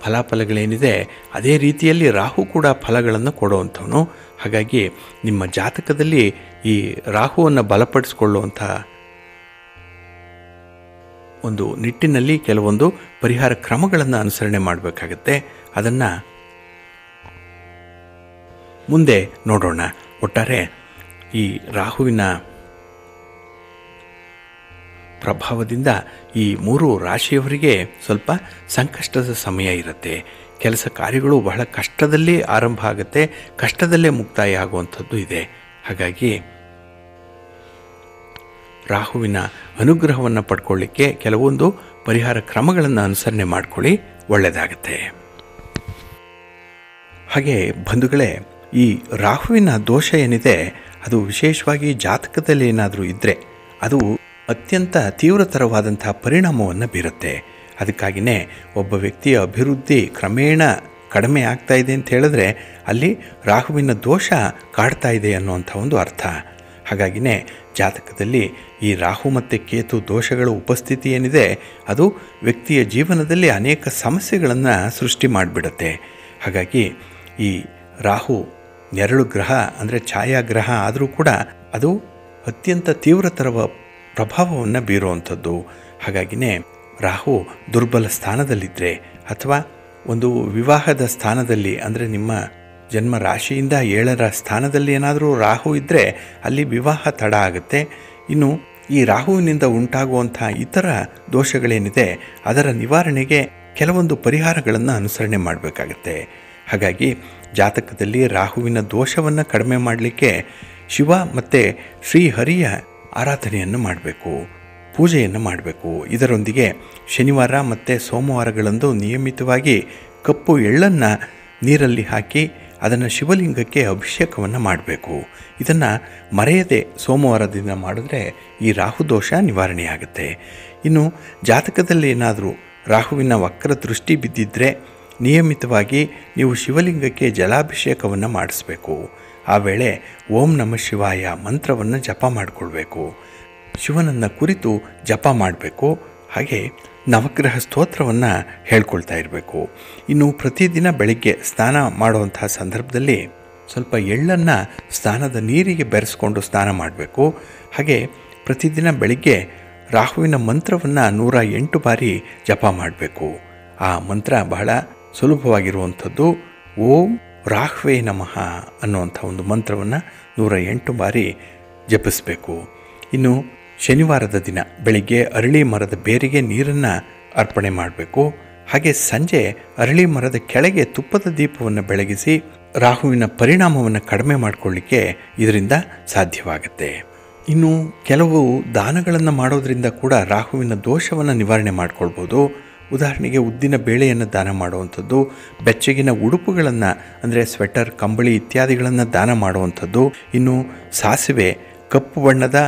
ಫಲಾಫಲಗಳೇನಿದೆ ಅದೇ ರೀತಿಯಲ್ಲಿ ರಾಹು ಕೂಡ ಫಲಗಳನ್ನು ಕೊಡುವಂಥವನು. ಹಾಗಾಗಿ ನಿಮ್ಮ ಜಾತಕದಲ್ಲಿ ಈ ರಾಹುವನ್ನು ಬಲಪಡಿಸಿಕೊಳ್ಳುವಂಥ ಒಂದು ನಿಟ್ಟಿನಲ್ಲಿ ಕೆಲವೊಂದು ಪರಿಹಾರ ಕ್ರಮಗಳನ್ನು ಅನುಸರಣೆ ಮಾಡಬೇಕಾಗತ್ತೆ. ಅದನ್ನು ಮುಂದೆ ನೋಡೋಣ. ಒಟ್ಟಾರೆ ಈ ರಾಹುವಿನ ಪ್ರಭಾವದಿಂದ ಈ 3 ರಾಶಿಯವರಿಗೆ ಸ್ವಲ್ಪ ಸಂಕಷ್ಟದ ಸಮಯ ಇರುತ್ತೆ. ಕೆಲಸ ಕಾರ್ಯಗಳು ಬಹಳ ಕಷ್ಟದಲ್ಲಿ ಆರಂಭ ಆಗುತ್ತೆ, ಕಷ್ಟದಲ್ಲೇ ಮುಕ್ತಾಯ ಆಗುವಂಥದ್ದು ಇದೆ. ಹಾಗಾಗಿ ರಾಹುವಿನ ಅನುಗ್ರಹವನ್ನು ಪಡ್ಕೊಳ್ಳಿಕ್ಕೆ ಕೆಲವೊಂದು ಪರಿಹಾರ ಕ್ರಮಗಳನ್ನು ಅನುಸರಣೆ ಮಾಡಿಕೊಳ್ಳಿ, ಒಳ್ಳೆಯದಾಗುತ್ತೆ. ಹಾಗೆ ಬಂಧುಗಳೇ, ಈ ರಾಹುವಿನ ದೋಷ ಏನಿದೆ ಅದು ವಿಶೇಷವಾಗಿ ಜಾತಕದಲ್ಲಿ ಏನಾದರೂ ಇದ್ದರೆ ಅದು ಅತ್ಯಂತ ತೀವ್ರತರವಾದಂಥ ಪರಿಣಾಮವನ್ನು ಬೀರುತ್ತೆ. ಅದಕ್ಕಾಗಿಯೇ ಒಬ್ಬ ವ್ಯಕ್ತಿಯ ಅಭಿವೃದ್ಧಿ ಕ್ರಮೇಣ ಕಡಿಮೆ ಆಗ್ತಾ ಇದೆ ಅಂತ ಹೇಳಿದ್ರೆ ಅಲ್ಲಿ ರಾಹುವಿನ ದೋಷ ಕಾಡ್ತಾ ಇದೆ ಅನ್ನುವಂಥ ಒಂದು ಅರ್ಥ. ಹಾಗಾಗಿನೇ ಜಾತಕದಲ್ಲಿ ಈ ರಾಹು ಮತ್ತು ಕೇತು ದೋಷಗಳ ಉಪಸ್ಥಿತಿ ಏನಿದೆ ಅದು ವ್ಯಕ್ತಿಯ ಜೀವನದಲ್ಲಿ ಅನೇಕ ಸಮಸ್ಯೆಗಳನ್ನು ಸೃಷ್ಟಿ ಮಾಡಿಬಿಡುತ್ತೆ. ಹಾಗಾಗಿ ಈ ರಾಹು ನೆರಳು ಗ್ರಹ ಅಂದರೆ ಛಾಯಾಗ್ರಹ ಆದರೂ ಕೂಡ ಅದು ಅತ್ಯಂತ ತೀವ್ರತರವ ಪ್ರಭಾವವನ್ನು ಬೀರುವಂಥದ್ದು. ಹಾಗಾಗಿನೇ ರಾಹು ದುರ್ಬಲ ಸ್ಥಾನದಲ್ಲಿದ್ದರೆ ಅಥವಾ ಒಂದು ವಿವಾಹದ ಸ್ಥಾನದಲ್ಲಿ ಅಂದರೆ ನಿಮ್ಮ ಜನ್ಮ ರಾಶಿಯಿಂದ 7ರ ಸ್ಥಾನದಲ್ಲಿ ಏನಾದರೂ ರಾಹು ಇದ್ದರೆ ಅಲ್ಲಿ ವಿವಾಹ ತಡ ಆಗುತ್ತೆ. ಇನ್ನು ಈ ರಾಹುವಿನಿಂದ ಉಂಟಾಗುವಂಥ ಇತರ ದೋಷಗಳೇನಿದೆ ಅದರ ನಿವಾರಣೆಗೆ ಕೆಲವೊಂದು ಪರಿಹಾರಗಳನ್ನು ಅನುಸರಣೆ ಮಾಡಬೇಕಾಗತ್ತೆ. ಹಾಗಾಗಿ ಜಾತಕದಲ್ಲಿ ರಾಹುವಿನ ದೋಷವನ್ನು ಕಡಿಮೆ ಮಾಡಲಿಕ್ಕೆ ಶಿವ ಮತ್ತು ಶ್ರೀಹರಿಯ ಆರಾಧನೆಯನ್ನು ಮಾಡಬೇಕು, ಪೂಜೆಯನ್ನು ಮಾಡಬೇಕು. ಇದರೊಂದಿಗೆ ಶನಿವಾರ ಮತ್ತು ಸೋಮವಾರಗಳಂದು ನಿಯಮಿತವಾಗಿ ಕಪ್ಪು ಎಳ್ಳನ್ನು ನೀರಲ್ಲಿ ಹಾಕಿ ಅದನ್ನು ಶಿವಲಿಂಗಕ್ಕೆ ಅಭಿಷೇಕವನ್ನು ಮಾಡಬೇಕು. ಇದನ್ನು ಮರೆಯದೆ ಸೋಮವಾರ ದಿನ ಮಾಡಿದ್ರೆ ಈ ರಾಹುದೋಷ ನಿವಾರಣೆಯಾಗುತ್ತೆ. ಇನ್ನು ಜಾತಕದಲ್ಲಿ ಏನಾದರೂ ರಾಹುವಿನ ವಕ್ರ ದೃಷ್ಟಿ ಬಿದ್ದಿದ್ದರೆ ನಿಯಮಿತವಾಗಿ ನೀವು ಶಿವಲಿಂಗಕ್ಕೆ ಜಲಾಭಿಷೇಕವನ್ನು ಮಾಡಿಸ್ಬೇಕು. ಆ ವೇಳೆ ಓಂ ನಮಃ ಶಿವಾಯ ಮಂತ್ರವನ್ನು ಜಪ ಮಾಡಿಕೊಳ್ಬೇಕು, ಶಿವನನ್ನು ಕುರಿತು ಜಪ ಮಾಡಬೇಕು. ಹಾಗೆ ನವಗ್ರಹ ಸ್ತೋತ್ರವನ್ನು ಹೇಳ್ಕೊಳ್ತಾ ಇರಬೇಕು. ಇನ್ನು ಪ್ರತಿದಿನ ಬೆಳಗ್ಗೆ ಸ್ನಾನ ಮಾಡುವಂತಹ ಸಂದರ್ಭದಲ್ಲಿ ಸ್ವಲ್ಪ ಎಳ್ಳನ್ನು ಸ್ನಾನದ ನೀರಿಗೆ ಬೆರೆಸ್ಕೊಂಡು ಸ್ನಾನ ಮಾಡಬೇಕು. ಹಾಗೆ ಪ್ರತಿದಿನ ಬೆಳಗ್ಗೆ ರಾಹುವಿನ ಮಂತ್ರವನ್ನು 108 ಬಾರಿ ಜಪ ಮಾಡಬೇಕು. ಆ ಮಂತ್ರ ಬಹಳ ಸುಲಭವಾಗಿರುವಂಥದ್ದು. ಓಂ ರಾಹ್ವೇ ನಮಃ ಅನ್ನುವಂಥ ಒಂದು ಮಂತ್ರವನ್ನು 108 ಬಾರಿ ಜಪಿಸಬೇಕು. ಇನ್ನು ಶನಿವಾರದ ದಿನ ಬೆಳಿಗ್ಗೆ ಅರಳಿ ಮರದ ಬೇರಿಗೆ ನೀರನ್ನು ಅರ್ಪಣೆ ಮಾಡಬೇಕು. ಹಾಗೆ ಸಂಜೆ ಅರಳಿ ಮರದ ಕೆಳಗೆ ತುಪ್ಪದ ದೀಪವನ್ನು ಬೆಳಗಿಸಿ ರಾಹುವಿನ ಪರಿಣಾಮವನ್ನು ಕಡಿಮೆ ಮಾಡಿಕೊಳ್ಳಿಕ್ಕೆ ಇದರಿಂದ ಸಾಧ್ಯವಾಗುತ್ತೆ. ಇನ್ನು ಕೆಲವು ದಾನಗಳನ್ನು ಮಾಡೋದರಿಂದ ಕೂಡ ರಾಹುವಿನ ದೋಷವನ್ನು ನಿವಾರಣೆ ಮಾಡಿಕೊಳ್ಬೋದು. ಉದಾಹರಣೆಗೆ ಉದ್ದಿನ ಬೇಳೆಯನ್ನು ದಾನ ಮಾಡುವಂಥದ್ದು, ಬೆಚ್ಚಗಿನ ಉಡುಪುಗಳನ್ನು ಅಂದರೆ ಸ್ವೆಟರ್, ಕಂಬಳಿ ಇತ್ಯಾದಿಗಳನ್ನು ದಾನ ಮಾಡುವಂಥದ್ದು. ಇನ್ನು ಸಾಸಿವೆ, ಕಪ್ಪು ಬಣ್ಣದ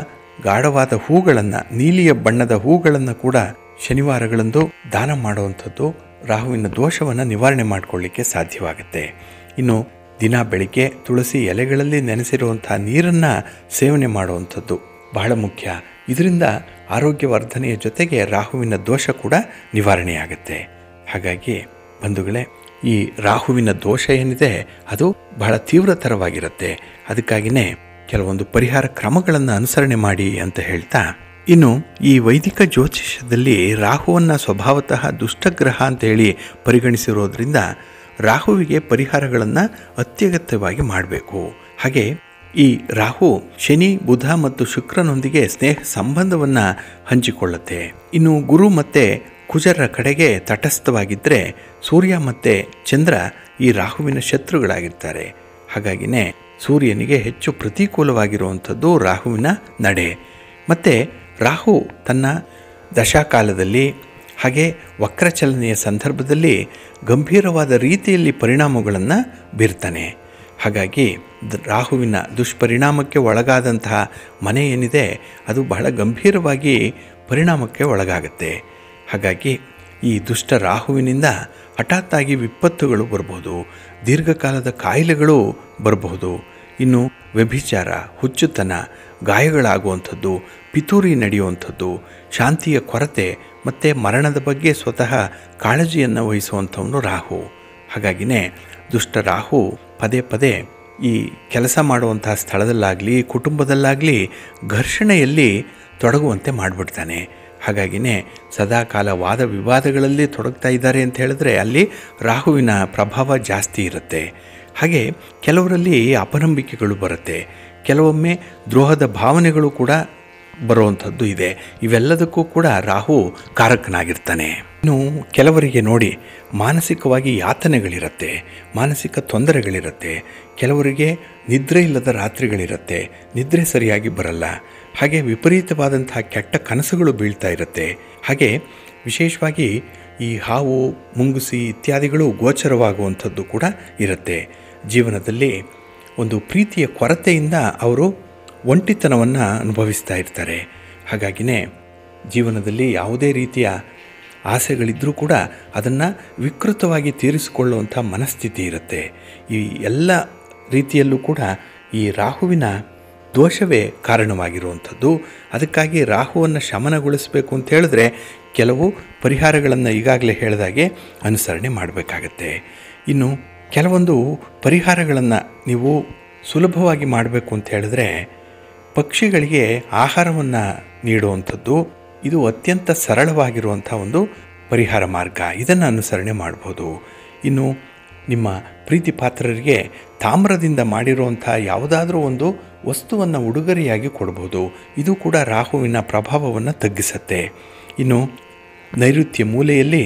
ಗಾಢವಾದ ಹೂಗಳನ್ನು, ನೀಲಿಯ ಬಣ್ಣದ ಹೂಗಳನ್ನು ಕೂಡ ಶನಿವಾರಗಳಂದು ದಾನ ಮಾಡುವಂಥದ್ದು ರಾಹುವಿನ ದೋಷವನ್ನು ನಿವಾರಣೆ ಮಾಡಿಕೊಳ್ಳಿಕ್ಕೆ ಸಾಧ್ಯವಾಗುತ್ತೆ. ಇನ್ನು ದಿನ ಬೆಳಿಗ್ಗೆ ತುಳಸಿ ಎಲೆಗಳಲ್ಲಿ ನೆನೆಸಿರುವಂಥ ನೀರನ್ನು ಸೇವನೆ ಮಾಡುವಂಥದ್ದು ಬಹಳ ಮುಖ್ಯ. ಇದರಿಂದ ಆರೋಗ್ಯವರ್ಧನೆಯ ಜೊತೆಗೆ ರಾಹುವಿನ ದೋಷ ಕೂಡ ನಿವಾರಣೆಯಾಗುತ್ತೆ. ಹಾಗಾಗಿ ಬಂಧುಗಳೇ, ಈ ರಾಹುವಿನ ದೋಷ ಏನಿದೆ ಅದು ಬಹಳ ತೀವ್ರತರವಾಗಿರುತ್ತೆ. ಅದಕ್ಕಾಗಿಯೇ ಕೆಲವೊಂದು ಪರಿಹಾರ ಕ್ರಮಗಳನ್ನು ಅನುಸರಣೆ ಮಾಡಿ ಅಂತ ಹೇಳ್ತಾ, ಇನ್ನು ಈ ವೈದಿಕ ಜ್ಯೋತಿಷ್ಯದಲ್ಲಿ ರಾಹುವನ್ನು ಸ್ವಭಾವತಃ ದುಷ್ಟಗ್ರಹ ಅಂತೇಳಿ ಪರಿಗಣಿಸಿರೋದ್ರಿಂದ ರಾಹುವಿಗೆ ಪರಿಹಾರಗಳನ್ನು ಅತ್ಯಗತ್ಯವಾಗಿ ಮಾಡಬೇಕು. ಹಾಗೆ ಈ ರಾಹು ಶನಿ, ಬುಧ ಮತ್ತು ಶುಕ್ರನೊಂದಿಗೆ ಸ್ನೇಹ ಸಂಬಂಧವನ್ನು ಹಂಚಿಕೊಳ್ಳುತ್ತೆ. ಇನ್ನು ಗುರು ಮತ್ತು ಕುಜರ ಕಡೆಗೆ ತಟಸ್ಥವಾಗಿದ್ದರೆ ಸೂರ್ಯ ಮತ್ತು ಚಂದ್ರ ಈ ರಾಹುವಿನ ಶತ್ರುಗಳಾಗಿರ್ತಾರೆ. ಹಾಗಾಗಿನೇ ಸೂರ್ಯನಿಗೆ ಹೆಚ್ಚು ಪ್ರತಿಕೂಲವಾಗಿರುವಂಥದ್ದು ರಾಹುವಿನ ನಡೆ. ಮತ್ತು ರಾಹು ತನ್ನ ದಶಾಕಾಲದಲ್ಲಿ ಹಾಗೆ ವಕ್ರಚಲನೆಯ ಸಂದರ್ಭದಲ್ಲಿ ಗಂಭೀರವಾದ ರೀತಿಯಲ್ಲಿ ಪರಿಣಾಮಗಳನ್ನು ಬೀರ್ತಾನೆ. ಹಾಗಾಗಿ ರಾಹುವಿನ ದುಷ್ಪರಿಣಾಮಕ್ಕೆ ಒಳಗಾದಂತಹ ಮನೆ ಏನಿದೆ ಅದು ಬಹಳ ಗಂಭೀರವಾಗಿ ಪರಿಣಾಮಕ್ಕೆ ಒಳಗಾಗುತ್ತೆ. ಹಾಗಾಗಿ ಈ ದುಷ್ಟ ರಾಹುವಿನಿಂದ ಹಠಾತ್ತಾಗಿ ವಿಪತ್ತುಗಳು ಬರಬಹುದು, ದೀರ್ಘಕಾಲದ ಕಾಯಿಲೆಗಳು ಬರಬಹುದು. ಇನ್ನು ವ್ಯಭಿಚಾರ, ಹುಚ್ಚುತನ, ಗಾಯಗಳಾಗುವಂಥದ್ದು, ಪಿತೂರಿ ನಡೆಯುವಂಥದ್ದು, ಶಾಂತಿಯ ಕೊರತೆ ಮತ್ತು ಮರಣದ ಬಗ್ಗೆ ಸ್ವತಃ ಕಾಳಜಿಯನ್ನು ವಹಿಸುವಂಥವನು ರಾಹು. ಹಾಗಾಗಿನೇ ದುಷ್ಟ ರಾಹು ಪದೇ ಪದೇ ಈ ಕೆಲಸ ಮಾಡುವಂತಹ ಸ್ಥಳದಲ್ಲಾಗಲಿ ಕುಟುಂಬದಲ್ಲಾಗಲಿ ಘರ್ಷಣೆಯಲ್ಲಿ ತೊಡಗುವಂತೆ ಮಾಡಿಬಿಡ್ತಾನೆ. ಹಾಗಾಗಿನೇ ಸದಾಕಾಲ ವಾದ ವಿವಾದಗಳಲ್ಲಿ ತೊಡಗ್ತಾ ಇದ್ದಾರೆ ಅಂತ ಹೇಳಿದ್ರೆ ಅಲ್ಲಿ ರಾಹುವಿನ ಪ್ರಭಾವ ಜಾಸ್ತಿ ಇರುತ್ತೆ. ಹಾಗೆ ಕೆಲವರಲ್ಲಿ ಅಪನಂಬಿಕೆಗಳು ಬರುತ್ತೆ, ಕೆಲವೊಮ್ಮೆ ದ್ರೋಹದ ಭಾವನೆಗಳು ಕೂಡ ಬರುವಂಥದ್ದು ಇದೆ. ಇವೆಲ್ಲದಕ್ಕೂ ಕೂಡ ರಾಹು ಕಾರಕನಾಗಿರ್ತಾನೆ. ಇನ್ನು ಕೆಲವರಿಗೆ ನೋಡಿ ಮಾನಸಿಕವಾಗಿ ಯಾತನೆಗಳಿರುತ್ತೆ, ಮಾನಸಿಕ ತೊಂದರೆಗಳಿರುತ್ತೆ. ಕೆಲವರಿಗೆ ನಿದ್ರೆ ಇಲ್ಲದ ರಾತ್ರಿಗಳಿರುತ್ತೆ, ನಿದ್ರೆ ಸರಿಯಾಗಿ ಬರಲ್ಲ. ಹಾಗೆ ವಿಪರೀತವಾದಂತಹ ಕೆಟ್ಟ ಕನಸುಗಳು ಬೀಳ್ತಾ ಇರುತ್ತೆ. ಹಾಗೆ ವಿಶೇಷವಾಗಿ ಈ ಹಾವು, ಮುಂಗುಸಿ ಇತ್ಯಾದಿಗಳು ಗೋಚರವಾಗುವಂಥದ್ದು ಕೂಡ ಇರುತ್ತೆ. ಜೀವನದಲ್ಲಿ ಒಂದು ಪ್ರೀತಿಯ ಕೊರತೆಯಿಂದ ಅವರು ಒಂಟಿತನವನ್ನು ಅನುಭವಿಸ್ತಾ ಇರ್ತಾರೆ. ಹಾಗಾಗಿನೇ ಜೀವನದಲ್ಲಿ ಯಾವುದೇ ರೀತಿಯ ಆಸೆಗಳಿದ್ದರೂ ಕೂಡ ಅದನ್ನು ವಿಕೃತವಾಗಿ ತೀರಿಸಿಕೊಳ್ಳುವಂಥ ಮನಸ್ಥಿತಿ ಇರುತ್ತೆ. ಈ ಎಲ್ಲ ರೀತಿಯಲ್ಲೂ ಕೂಡ ಈ ರಾಹುವಿನ ದೋಷವೇ ಕಾರಣವಾಗಿರುವಂಥದ್ದು. ಅದಕ್ಕಾಗಿ ರಾಹುವನ್ನು ಶಮನಗೊಳಿಸಬೇಕು ಅಂತ ಹೇಳಿದ್ರೆ ಕೆಲವು ಪರಿಹಾರಗಳನ್ನು ಈಗಾಗಲೇ ಹೇಳಿದಾಗೆ ಅನುಸರಣೆ ಮಾಡಬೇಕಾಗತ್ತೆ. ಇನ್ನು ಕೆಲವೊಂದು ಪರಿಹಾರಗಳನ್ನು ನೀವು ಸುಲಭವಾಗಿ ಮಾಡಬೇಕು ಅಂತ ಹೇಳಿದ್ರೆ ಪಕ್ಷಿಗಳಿಗೆ ಆಹಾರವನ್ನು ನೀಡುವಂಥದ್ದು ಇದು ಅತ್ಯಂತ ಸರಳವಾಗಿರುವಂಥ ಒಂದು ಪರಿಹಾರ ಮಾರ್ಗ. ಇದನ್ನು ಅನುಸರಣೆ ಮಾಡ್ಬೋದು. ಇನ್ನು ನಿಮ್ಮ ಪ್ರೀತಿ ಪಾತ್ರರಿಗೆ ತಾಮ್ರದಿಂದ ಮಾಡಿರುವಂಥ ಯಾವುದಾದ್ರೂ ಒಂದು ವಸ್ತುವನ್ನು ಉಡುಗೊರೆಯಾಗಿ ಕೊಡ್ಬೋದು. ಇದು ಕೂಡ ರಾಹುವಿನ ಪ್ರಭಾವವನ್ನು ತಗ್ಗಿಸುತ್ತೆ. ಇನ್ನು ನೈಋತ್ಯ ಮೂಲೆಯಲ್ಲಿ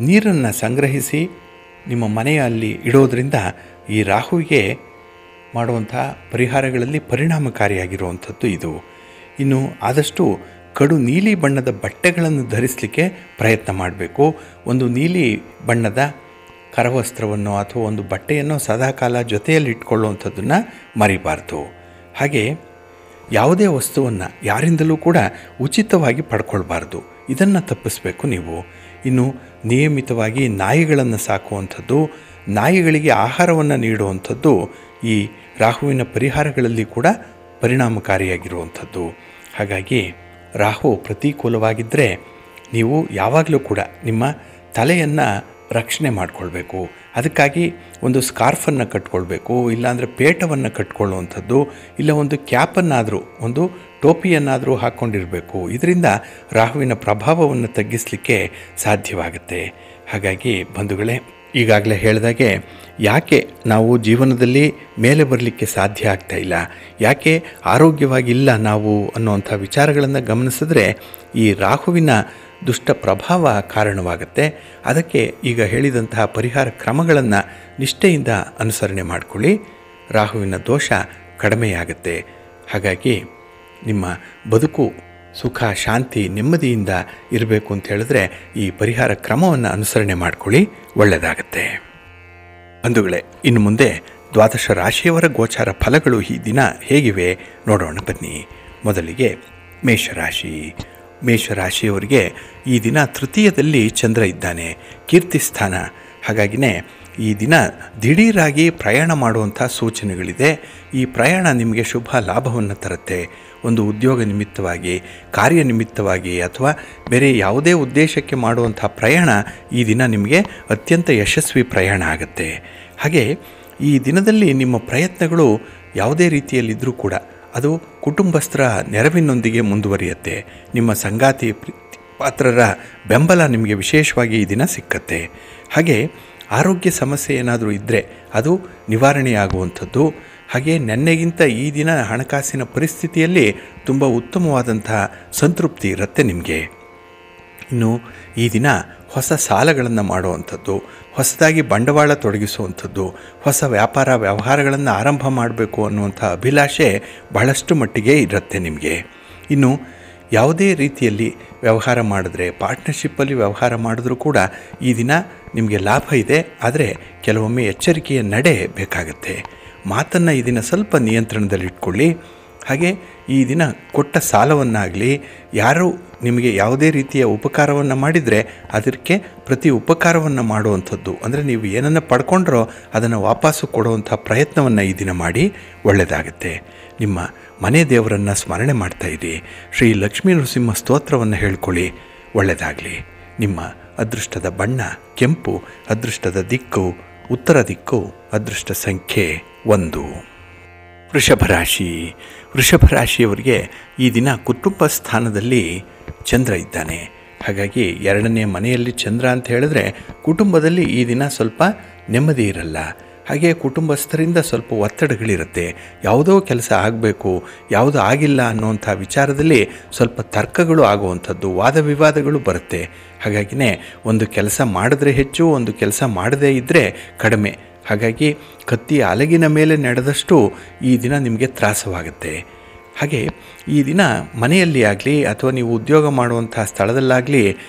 ನೀರನ್ನು ಸಂಗ್ರಹಿಸಿ ನಿಮ್ಮ ಮನೆಯಲ್ಲಿ ಇಡೋದರಿಂದ ಈ ರಾಹುವಿಗೆ ಮಾಡುವಂಥ ಪರಿಹಾರಗಳಲ್ಲಿ ಪರಿಣಾಮಕಾರಿಯಾಗಿರುವಂಥದ್ದು ಇದು. ಇನ್ನು ಆದಷ್ಟು ಕಡು ನೀಲಿ ಬಣ್ಣದ ಬಟ್ಟೆಗಳನ್ನು ಧರಿಸಲಿಕ್ಕೆ ಪ್ರಯತ್ನ ಮಾಡಬೇಕು. ಒಂದು ನೀಲಿ ಬಣ್ಣದ ಕರವಸ್ತ್ರವನ್ನು ಅಥವಾ ಒಂದು ಬಟ್ಟೆಯನ್ನು ಸದಾಕಾಲ ಜೊತೆಯಲ್ಲಿ ಇಟ್ಕೊಳ್ಳುವಂಥದ್ದನ್ನು ಮರಿಬಾರ್ದು. ಹಾಗೆ ಯಾವುದೇ ವಸ್ತುವನ್ನು ಯಾರಿಂದಲೂ ಕೂಡ ಉಚಿತವಾಗಿ ಪಡ್ಕೊಳ್ಬಾರ್ದು. ಇದನ್ನು ತಪ್ಪಿಸಬೇಕು ನೀವು. ಇನ್ನು ನಿಯಮಿತವಾಗಿ ನಾಯಿಗಳನ್ನು ಸಾಕುವಂಥದ್ದು, ನಾಯಿಗಳಿಗೆ ಆಹಾರವನ್ನು ನೀಡುವಂಥದ್ದು ಈ ರಾಹುವಿನ ಪರಿಹಾರಗಳಲ್ಲಿ ಕೂಡ ಪರಿಣಾಮಕಾರಿಯಾಗಿರುವಂಥದ್ದು. ಹಾಗಾಗಿ ರಾಹು ಪ್ರತಿಕೂಲವಾಗಿದ್ದರೆ ನೀವು ಯಾವಾಗಲೂ ಕೂಡ ನಿಮ್ಮ ತಲೆಯನ್ನು ರಕ್ಷಣೆ ಮಾಡಿಕೊಳ್ಬೇಕು. ಅದಕ್ಕಾಗಿ ಒಂದು ಸ್ಕಾರ್ಫನ್ನು ಕಟ್ಕೊಳ್ಬೇಕು, ಇಲ್ಲಾಂದರೆ ಪೇಟವನ್ನು ಕಟ್ಕೊಳ್ಳುವಂಥದ್ದು, ಇಲ್ಲ ಒಂದು ಕ್ಯಾಪನ್ನಾದರೂ ಒಂದು ಟೋಪಿಯನ್ನಾದರೂ ಹಾಕ್ಕೊಂಡಿರಬೇಕು. ಇದರಿಂದ ರಾಹುವಿನ ಪ್ರಭಾವವನ್ನು ತಗ್ಗಿಸಲಿಕ್ಕೆ ಸಾಧ್ಯವಾಗುತ್ತೆ. ಹಾಗಾಗಿ ಬಂಧುಗಳೇ, ಈಗಾಗಲೇ ಹೇಳಿದಾಗೆ ಯಾಕೆ ನಾವು ಜೀವನದಲ್ಲಿ ಮೇಲೆ ಬರಲಿಕ್ಕೆ ಸಾಧ್ಯ ಆಗ್ತಾ ಇಲ್ಲ, ಯಾಕೆ ಆರೋಗ್ಯವಾಗಿಲ್ಲ ನಾವು ಅನ್ನುವಂಥ ವಿಚಾರಗಳನ್ನು ಗಮನಿಸಿದ್ರೆ ಈ ರಾಹುವಿನ ದುಷ್ಟ ಪ್ರಭಾವ ಕಾರಣವಾಗುತ್ತೆ. ಅದಕ್ಕೆ ಈಗ ಹೇಳಿದಂತಹ ಪರಿಹಾರ ಕ್ರಮಗಳನ್ನು ನಿಷ್ಠೆಯಿಂದ ಅನುಸರಣೆ ಮಾಡಿಕೊಳ್ಳಿ, ರಾಹುವಿನ ದೋಷ ಕಡಿಮೆಯಾಗುತ್ತೆ. ಹಾಗಾಗಿ ನಿಮ್ಮ ಬದುಕು ಸುಖ, ಶಾಂತಿ, ನೆಮ್ಮದಿಯಿಂದ ಇರಬೇಕು ಅಂತ ಹೇಳಿದ್ರೆ ಈ ಪರಿಹಾರ ಕ್ರಮವನ್ನು ಅನುಸರಣೆ ಮಾಡಿಕೊಳ್ಳಿ, ಒಳ್ಳೆಯದಾಗತ್ತೆ. ಬಂಧುಗಳೇ, ಇನ್ನು ಮುಂದೆ ದ್ವಾದಶ ರಾಶಿಯವರ ಗೋಚಾರ ಫಲಗಳು ಈ ದಿನ ಹೇಗಿವೆ ನೋಡೋಣ ಬನ್ನಿ. ಮೊದಲಿಗೆ ಮೇಷರಾಶಿ. ಮೇಷರಾಶಿಯವರಿಗೆ ಈ ದಿನ ತೃತೀಯದಲ್ಲಿ ಚಂದ್ರ ಇದ್ದಾನೆ, ಕೀರ್ತಿ ಸ್ಥಾನ. ಹಾಗಾಗಿನೇ ಈ ದಿನ ದಿಢೀರಾಗಿ ಪ್ರಯಾಣ ಮಾಡುವಂಥ ಸೂಚನೆಗಳಿದೆ. ಈ ಪ್ರಯಾಣ ನಿಮಗೆ ಶುಭ ಲಾಭವನ್ನು ತರುತ್ತೆ. ಒಂದು ಉದ್ಯೋಗ ನಿಮಿತ್ತವಾಗಿ, ಕಾರ್ಯನಿಮಿತ್ತವಾಗಿ ಅಥವಾ ಬೇರೆ ಯಾವುದೇ ಉದ್ದೇಶಕ್ಕೆ ಮಾಡುವಂಥ ಪ್ರಯಾಣ ಈ ದಿನ ನಿಮಗೆ ಅತ್ಯಂತ ಯಶಸ್ವಿ ಪ್ರಯಾಣ ಆಗುತ್ತೆ. ಹಾಗೆ ಈ ದಿನದಲ್ಲಿ ನಿಮ್ಮ ಪ್ರಯತ್ನಗಳು ಯಾವುದೇ ರೀತಿಯಲ್ಲಿದ್ದರೂ ಕೂಡ ಅದು ಕುಟುಂಬಸ್ಥರ ನೆರವಿನೊಂದಿಗೆ ಮುಂದುವರಿಯುತ್ತೆ. ನಿಮ್ಮ ಸಂಗಾತಿ ಪಾತ್ರರ ಬೆಂಬಲ ನಿಮಗೆ ವಿಶೇಷವಾಗಿ ಈ ದಿನ ಸಿಕ್ಕತ್ತೆ. ಹಾಗೆ ಆರೋಗ್ಯ ಸಮಸ್ಯೆ ಏನಾದರೂ ಇದ್ದರೆ ಅದು ನಿವಾರಣೆಯಾಗುವಂಥದ್ದು. ಹಾಗೆ ನೆನ್ನೆಗಿಂತ ಈ ದಿನ ಹಣಕಾಸಿನ ಪರಿಸ್ಥಿತಿಯಲ್ಲಿ ತುಂಬ ಉತ್ತಮವಾದಂತಹ ಸಂತೃಪ್ತಿ ಇರುತ್ತೆ ನಿಮಗೆ. ಇನ್ನು ಈ ದಿನ ಹೊಸ ಸಾಲಗಳನ್ನು ಮಾಡುವಂಥದ್ದು, ಹೊಸದಾಗಿ ಬಂಡವಾಳ ತೊಡಗಿಸುವಂಥದ್ದು, ಹೊಸ ವ್ಯಾಪಾರ ವ್ಯವಹಾರಗಳನ್ನು ಆರಂಭ ಮಾಡಬೇಕು ಅನ್ನುವಂಥ ಅಭಿಲಾಷೆ ಬಹಳಷ್ಟು ಮಟ್ಟಿಗೆ ಇರುತ್ತೆ ನಿಮಗೆ. ಇನ್ನು ಯಾವುದೇ ರೀತಿಯಲ್ಲಿ ವ್ಯವಹಾರ ಮಾಡಿದ್ರೆ, ಪಾರ್ಟ್ನರ್ಶಿಪ್ಪಲ್ಲಿ ವ್ಯವಹಾರ ಮಾಡಿದ್ರೂ ಕೂಡ ಈ ದಿನ ನಿಮಗೆ ಲಾಭ ಇದೆ. ಆದರೆ ಕೆಲವೊಮ್ಮೆ ಎಚ್ಚರಿಕೆಯ ನಡೆ ಬೇಕಾಗುತ್ತೆ. ಮಾತನ್ನು ಈ ದಿನ ಸ್ವಲ್ಪ ನಿಯಂತ್ರಣದಲ್ಲಿಟ್ಕೊಳ್ಳಿ. ಹಾಗೆ ಈ ದಿನ ಕೊಟ್ಟ ಸಾಲವನ್ನಾಗಲಿ, ಯಾರು ನಿಮಗೆ ಯಾವುದೇ ರೀತಿಯ ಉಪಕಾರವನ್ನು ಮಾಡಿದರೆ ಅದಕ್ಕೆ ಪ್ರತಿ ಉಪಕಾರವನ್ನು ಮಾಡುವಂಥದ್ದು, ಅಂದರೆ ನೀವು ಏನನ್ನು ಪಡ್ಕೊಂಡ್ರೋ ಅದನ್ನು ವಾಪಸ್ಸು ಕೊಡುವಂಥ ಪ್ರಯತ್ನವನ್ನು ಈ ದಿನ ಮಾಡಿ, ಒಳ್ಳೆಯದಾಗುತ್ತೆ. ನಿಮ್ಮ ಮನೆ ದೇವರನ್ನು ಸ್ಮರಣೆ ಮಾಡ್ತಾಯಿರಿ. ಶ್ರೀ ಲಕ್ಷ್ಮೀ ನರಸಿಂಹ ಸ್ತೋತ್ರವನ್ನು ಹೇಳ್ಕೊಳ್ಳಿ, ಒಳ್ಳೆಯದಾಗಲಿ. ನಿಮ್ಮ ಅದೃಷ್ಟದ ಬಣ್ಣ ಕೆಂಪು, ಅದೃಷ್ಟದ ದಿಕ್ಕು ಉತ್ತರ ದಿಕ್ಕು, ಅದೃಷ್ಟ ಸಂಖ್ಯೆ 1. ವೃಷಭ ರಾಶಿಯವರಿಗೆ ಈ ದಿನ ಕುಟುಂಬ ಸ್ಥಾನದಲ್ಲಿ ಚಂದ್ರ ಇದ್ದಾನೆ. ಹಾಗಾಗಿ 2ನೇ ಮನೆಯಲ್ಲಿ ಚಂದ್ರ ಅಂತ ಹೇಳಿದ್ರೆ ಕುಟುಂಬದಲ್ಲಿ ಈ ದಿನ ಸ್ವಲ್ಪ ನೆಮ್ಮದಿ ಇರಲ್ಲ. ಹಾಗೆ ಕುಟುಂಬಸ್ಥರಿಂದ ಸ್ವಲ್ಪ ಒತ್ತಡಗಳಿರುತ್ತೆ. ಯಾವುದೋ ಕೆಲಸ ಆಗಬೇಕು, ಯಾವುದೋ ಆಗಿಲ್ಲ ಅನ್ನುವಂಥ ವಿಚಾರದಲ್ಲಿ ಸ್ವಲ್ಪ ತರ್ಕಗಳು ಆಗುವಂಥದ್ದು, ವಾದ ವಿವಾದಗಳು ಬರುತ್ತೆ. ಹಾಗಾಗಿನೇ ಒಂದು ಕೆಲಸ ಮಾಡಿದ್ರೆ ಹೆಚ್ಚು, ಒಂದು ಕೆಲಸ ಮಾಡದೇ ಇದ್ದರೆ ಕಡಿಮೆ. ಹಾಗಾಗಿ ಕತ್ತಿ ಅಲಗಿನ ಮೇಲೆ ನಡೆದಷ್ಟು ಈ ದಿನ ನಿಮಗೆ ತ್ರಾಸವಾಗುತ್ತೆ. ಹಾಗೆ ಈ ದಿನ ಮನೆಯಲ್ಲಿ ಆಗಲಿ ಅಥವಾ ನೀವು ಉದ್ಯೋಗ ಮಾಡುವಂಥ ಸ್ಥಳದಲ್ಲಾಗಲಿ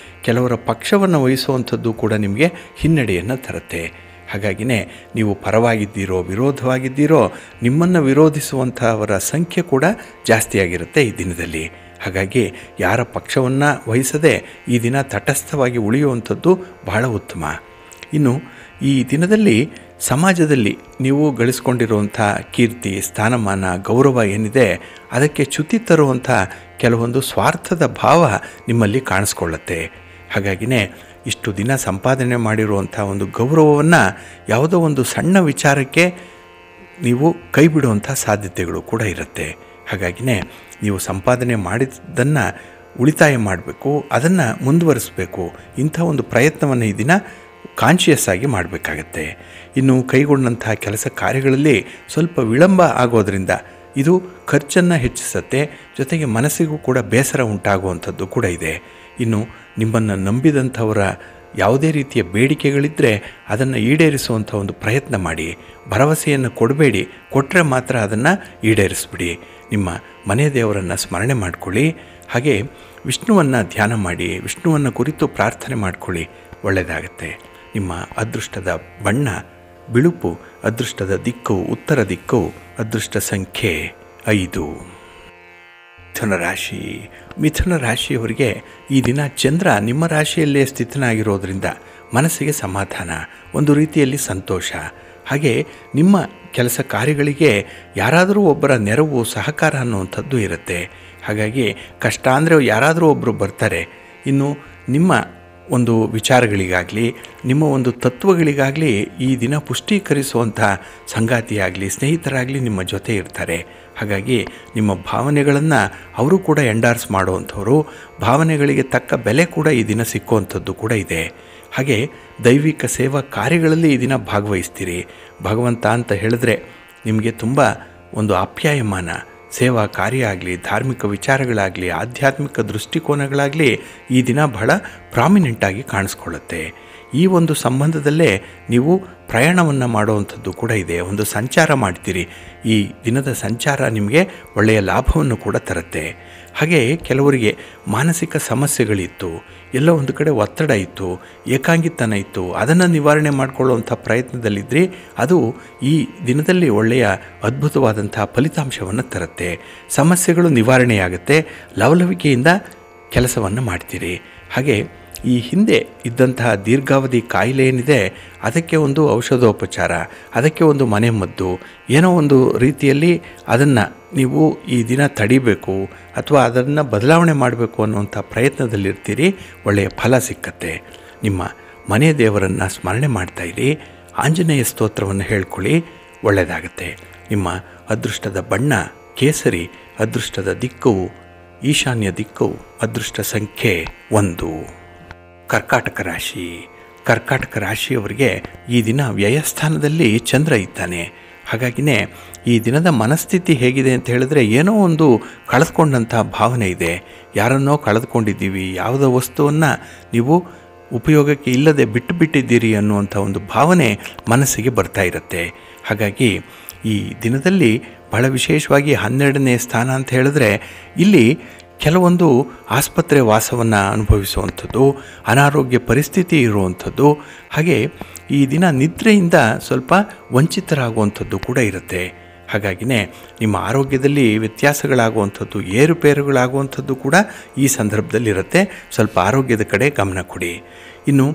ಕೆಲವರ ಪಕ್ಷವನ್ನು ವಹಿಸುವಂಥದ್ದು ಕೂಡ ನಿಮಗೆ ಹಿನ್ನಡೆಯನ್ನು ತರುತ್ತೆ. ಹಾಗಾಗಿನೇ ನೀವು ಪರವಾಗಿದ್ದೀರೋ ವಿರೋಧವಾಗಿದ್ದೀರೋ, ನಿಮ್ಮನ್ನು ವಿರೋಧಿಸುವಂಥವರ ಸಂಖ್ಯೆ ಕೂಡ ಜಾಸ್ತಿಯಾಗಿರುತ್ತೆ ಈ ದಿನದಲ್ಲಿ. ಹಾಗಾಗಿ ಯಾರ ಪಕ್ಷವನ್ನು ವಹಿಸದೆ ಈ ದಿನ ತಟಸ್ಥವಾಗಿ ಉಳಿಯುವಂಥದ್ದು ಬಹಳ ಉತ್ತಮ. ಇನ್ನು ಈ ದಿನದಲ್ಲಿ ಸಮಾಜದಲ್ಲಿ ನೀವು ಗಳಿಸ್ಕೊಂಡಿರುವಂಥ ಕೀರ್ತಿ, ಸ್ಥಾನಮಾನ, ಗೌರವ ಏನಿದೆ ಅದಕ್ಕೆ ಚ್ಯುತಿ ತರುವಂಥ ಕೆಲವೊಂದು ಸ್ವಾರ್ಥದ ಭಾವ ನಿಮ್ಮಲ್ಲಿ ಕಾಣಿಸ್ಕೊಳ್ಳುತ್ತೆ. ಹಾಗಾಗಿನೇ ಇಷ್ಟು ದಿನ ಸಂಪಾದನೆ ಮಾಡಿರುವಂಥ ಒಂದು ಗೌರವವನ್ನು ಯಾವುದೋ ಒಂದು ಸಣ್ಣ ವಿಚಾರಕ್ಕೆ ನೀವು ಕೈ ಬಿಡುವಂಥ ಸಾಧ್ಯತೆಗಳು ಕೂಡ ಇರುತ್ತೆ. ಹಾಗಾಗಿನೇ ನೀವು ಸಂಪಾದನೆ ಮಾಡಿದ್ದನ್ನು ಉಳಿತಾಯ ಮಾಡಬೇಕು, ಅದನ್ನು ಮುಂದುವರಿಸಬೇಕು. ಇಂಥ ಒಂದು ಪ್ರಯತ್ನವನ್ನು ಈ ದಿನ ಕಾನ್ಷಿಯಸ್ ಆಗಿ ಮಾಡಬೇಕಾಗತ್ತೆ. ಇನ್ನು ಕೈಗೊಂಡಂಥ ಕೆಲಸ ಕಾರ್ಯಗಳಲ್ಲಿ ಸ್ವಲ್ಪ ವಿಳಂಬ ಆಗೋದರಿಂದ ಇದು ಖರ್ಚನ್ನು ಹೆಚ್ಚಿಸುತ್ತೆ, ಜೊತೆಗೆ ಮನಸ್ಸಿಗೂ ಕೂಡ ಬೇಸರ ಉಂಟಾಗುವಂಥದ್ದು ಕೂಡ ಇದೆ. ಇನ್ನು ನಿಮ್ಮನ್ನು ನಂಬಿದಂಥವರ ಯಾವುದೇ ರೀತಿಯ ಬೇಡಿಕೆಗಳಿದ್ದರೆ ಅದನ್ನು ಈಡೇರಿಸುವಂಥ ಒಂದು ಪ್ರಯತ್ನ ಮಾಡಿ. ಭರವಸೆಯನ್ನು ಕೊಡಬೇಡಿ, ಕೊಟ್ಟರೆ ಮಾತ್ರ ಅದನ್ನು ಈಡೇರಿಸ್ಬಿಡಿ. ನಿಮ್ಮ ಮನೆ ದೇವರನ್ನು ಸ್ಮರಣೆ ಮಾಡಿಕೊಳ್ಳಿ. ಹಾಗೆ ವಿಷ್ಣುವನ್ನು ಧ್ಯಾನ ಮಾಡಿ, ವಿಷ್ಣುವನ್ನು ಕುರಿತು ಪ್ರಾರ್ಥನೆ ಮಾಡಿಕೊಳ್ಳಿ, ಒಳ್ಳೆಯದಾಗತ್ತೆ. ನಿಮ್ಮ ಅದೃಷ್ಟದ ಬಣ್ಣ ಬಿಳುಪು, ಅದೃಷ್ಟದ ದಿಕ್ಕು ಉತ್ತರ ದಿಕ್ಕು, ಅದೃಷ್ಟ ಸಂಖ್ಯೆ 5. ಮಿಥುನ ರಾಶಿಯವರಿಗೆ ಈ ದಿನ ಚಂದ್ರ ನಿಮ್ಮ ರಾಶಿಯಲ್ಲೇ ಸ್ಥಿತನಾಗಿರೋದ್ರಿಂದ ಮನಸ್ಸಿಗೆ ಸಮಾಧಾನ, ಒಂದು ರೀತಿಯಲ್ಲಿ ಸಂತೋಷ. ಹಾಗೆ ನಿಮ್ಮ ಕೆಲಸ ಕಾರ್ಯಗಳಿಗೆ ಯಾರಾದರೂ ಒಬ್ಬರ ನೆರವು, ಸಹಕಾರ ಅನ್ನುವಂಥದ್ದು ಇರುತ್ತೆ. ಹಾಗಾಗಿ ಕಷ್ಟ ಅಂದರೆ ಯಾರಾದರೂ ಒಬ್ಬರು ಬರ್ತಾರೆ. ಇನ್ನು ನಿಮ್ಮ ಒಂದು ವಿಚಾರಗಳಿಗಾಗಲಿ, ನಿಮ್ಮ ಒಂದು ತತ್ವಗಳಿಗಾಗಲಿ ಈ ದಿನ ಪುಷ್ಟೀಕರಿಸುವಂಥ ಸಂಗಾತಿಯಾಗಲಿ, ಸ್ನೇಹಿತರಾಗಲಿ ನಿಮ್ಮ ಜೊತೆ ಇರ್ತಾರೆ. ಹಾಗಾಗಿ ನಿಮ್ಮ ಭಾವನೆಗಳನ್ನು ಅವರು ಕೂಡ ಎಂಡಾರ್ಸ್ ಮಾಡುವಂಥವ್ರು, ಭಾವನೆಗಳಿಗೆ ತಕ್ಕ ಬೆಲೆ ಕೂಡ ಈ ದಿನ ಸಿಕ್ಕುವಂಥದ್ದು ಕೂಡ ಇದೆ. ಹಾಗೆ ದೈವಿಕ ಸೇವಾ ಕಾರ್ಯಗಳಲ್ಲಿ ಈ ದಿನ ಭಾಗವಹಿಸ್ತೀರಿ. ಭಗವಂತ ಅಂತ ಹೇಳಿದ್ರೆ ನಿಮಗೆ ತುಂಬ ಒಂದು ಆಪ್ಯಾಯಮಾನ, ಸೇವಾ ಕಾರ್ಯ ಆಗಲಿ, ಧಾರ್ಮಿಕ ವಿಚಾರಗಳಾಗಲಿ, ಆಧ್ಯಾತ್ಮಿಕ ದೃಷ್ಟಿಕೋನಗಳಾಗಲಿ ಈ ದಿನ ಬಹಳ ಪ್ರಾಮಿನೆಂಟಾಗಿ ಕಾಣಿಸ್ಕೊಳ್ಳುತ್ತೆ. ಈ ಒಂದು ಸಂಬಂಧದಲ್ಲೇ ನೀವು ಪ್ರಯಾಣವನ್ನು ಮಾಡುವಂಥದ್ದು ಕೂಡ ಇದೆ. ಒಂದು ಸಂಚಾರ ಮಾಡ್ತೀರಿ. ಈ ದಿನದ ಸಂಚಾರ ನಿಮಗೆ ಒಳ್ಳೆಯ ಲಾಭವನ್ನು ಕೂಡ ತರುತ್ತೆ. ಹಾಗೆ ಕೆಲವರಿಗೆ ಮಾನಸಿಕ ಸಮಸ್ಯೆಗಳಿತ್ತು, ಎಲ್ಲೋ ಒಂದು ಕಡೆ ಒತ್ತಡ ಇತ್ತು, ಏಕಾಂಗಿತನ ಇತ್ತು, ಅದನ್ನು ನಿವಾರಣೆ ಮಾಡಿಕೊಳ್ಳುವಂಥ ಪ್ರಯತ್ನದಲ್ಲಿದ್ದರೆ ಅದು ಈ ದಿನದಲ್ಲಿ ಒಳ್ಳೆಯ ಅದ್ಭುತವಾದಂಥ ಫಲಿತಾಂಶವನ್ನು ತರುತ್ತೆ. ಸಮಸ್ಯೆಗಳು ನಿವಾರಣೆಯಾಗುತ್ತೆ, ಲವಲವಿಕೆಯಿಂದ ಕೆಲಸವನ್ನು ಮಾಡ್ತೀರಿ. ಹಾಗೆ ಈ ಹಿಂದೆ ಇದ್ದಂತಹ ದೀರ್ಘಾವಧಿ ಕಾಯಿಲೆ ಏನಿದೆ ಅದಕ್ಕೆ ಒಂದು ಔಷಧೋಪಚಾರ, ಅದಕ್ಕೆ ಒಂದು ಮನೆಮದ್ದು, ಏನೋ ಒಂದು ರೀತಿಯಲ್ಲಿ ಅದನ್ನು ನೀವು ಈ ದಿನ ತಡಿಬೇಕು ಅಥವಾ ಅದನ್ನು ಬದಲಾವಣೆ ಮಾಡಬೇಕು ಅನ್ನುವಂಥ ಪ್ರಯತ್ನದಲ್ಲಿರ್ತೀರಿ. ಒಳ್ಳೆಯ ಫಲ ಸಿಕ್ಕತ್ತೆ. ನಿಮ್ಮ ಮನೆ ದೇವರನ್ನು ಸ್ಮರಣೆ ಮಾಡ್ತಾಯಿರಿ. ಆಂಜನೇಯ ಸ್ತೋತ್ರವನ್ನು ಹೇಳ್ಕೊಳ್ಳಿ, ಒಳ್ಳೆಯದಾಗತ್ತೆ. ನಿಮ್ಮ ಅದೃಷ್ಟದ ಬಣ್ಣ ಕೇಸರಿ, ಅದೃಷ್ಟದ ದಿಕ್ಕು ಈಶಾನ್ಯ ದಿಕ್ಕು, ಅದೃಷ್ಟ ಸಂಖ್ಯೆ 1. ಕರ್ಕಾಟಕ ರಾಶಿಯವರಿಗೆ ಈ ದಿನ ವ್ಯಯಸ್ಥಾನದಲ್ಲಿ ಚಂದ್ರ ಇದ್ದಾನೆ. ಹಾಗಾಗಿನೇ ಈ ದಿನದ ಮನಸ್ಥಿತಿ ಹೇಗಿದೆ ಅಂತ ಹೇಳಿದ್ರೆ, ಏನೋ ಒಂದು ಕಳೆದುಕೊಂಡಂಥ ಭಾವನೆ ಇದೆ. ಯಾರನ್ನೋ ಕಳೆದುಕೊಂಡಿದ್ದೀವಿ, ಯಾವುದೋ ವಸ್ತುವನ್ನು ನೀವು ಉಪಯೋಗಕ್ಕೆ ಇಲ್ಲದೆ ಬಿಟ್ಟಿದ್ದೀರಿ ಅನ್ನುವಂಥ ಒಂದು ಭಾವನೆ ಮನಸ್ಸಿಗೆ ಬರ್ತಾ ಇರುತ್ತೆ. ಹಾಗಾಗಿ ಈ ದಿನದಲ್ಲಿ ಬಹಳ ವಿಶೇಷವಾಗಿ 12ನೇ ಸ್ಥಾನ ಅಂತ ಹೇಳಿದ್ರೆ, ಇಲ್ಲಿ ಕೆಲವೊಂದು ಆಸ್ಪತ್ರೆ ವಾಸವನ್ನು ಅನುಭವಿಸುವಂಥದ್ದು, ಅನಾರೋಗ್ಯ ಪರಿಸ್ಥಿತಿ ಇರುವಂಥದ್ದು, ಹಾಗೆ ಈ ದಿನ ನಿದ್ರೆಯಿಂದ ಸ್ವಲ್ಪ ವಂಚಿತರಾಗುವಂಥದ್ದು ಕೂಡ ಇರುತ್ತೆ. ಹಾಗಾಗಿನೇ ನಿಮ್ಮ ಆರೋಗ್ಯದಲ್ಲಿ ವ್ಯತ್ಯಾಸಗಳಾಗುವಂಥದ್ದು, ಏರುಪೇರುಗಳಾಗುವಂಥದ್ದು ಕೂಡ ಈ ಸಂದರ್ಭದಲ್ಲಿರುತ್ತೆ. ಸ್ವಲ್ಪ ಆರೋಗ್ಯದ ಕಡೆ ಗಮನ ಕೊಡಿ. ಇನ್ನು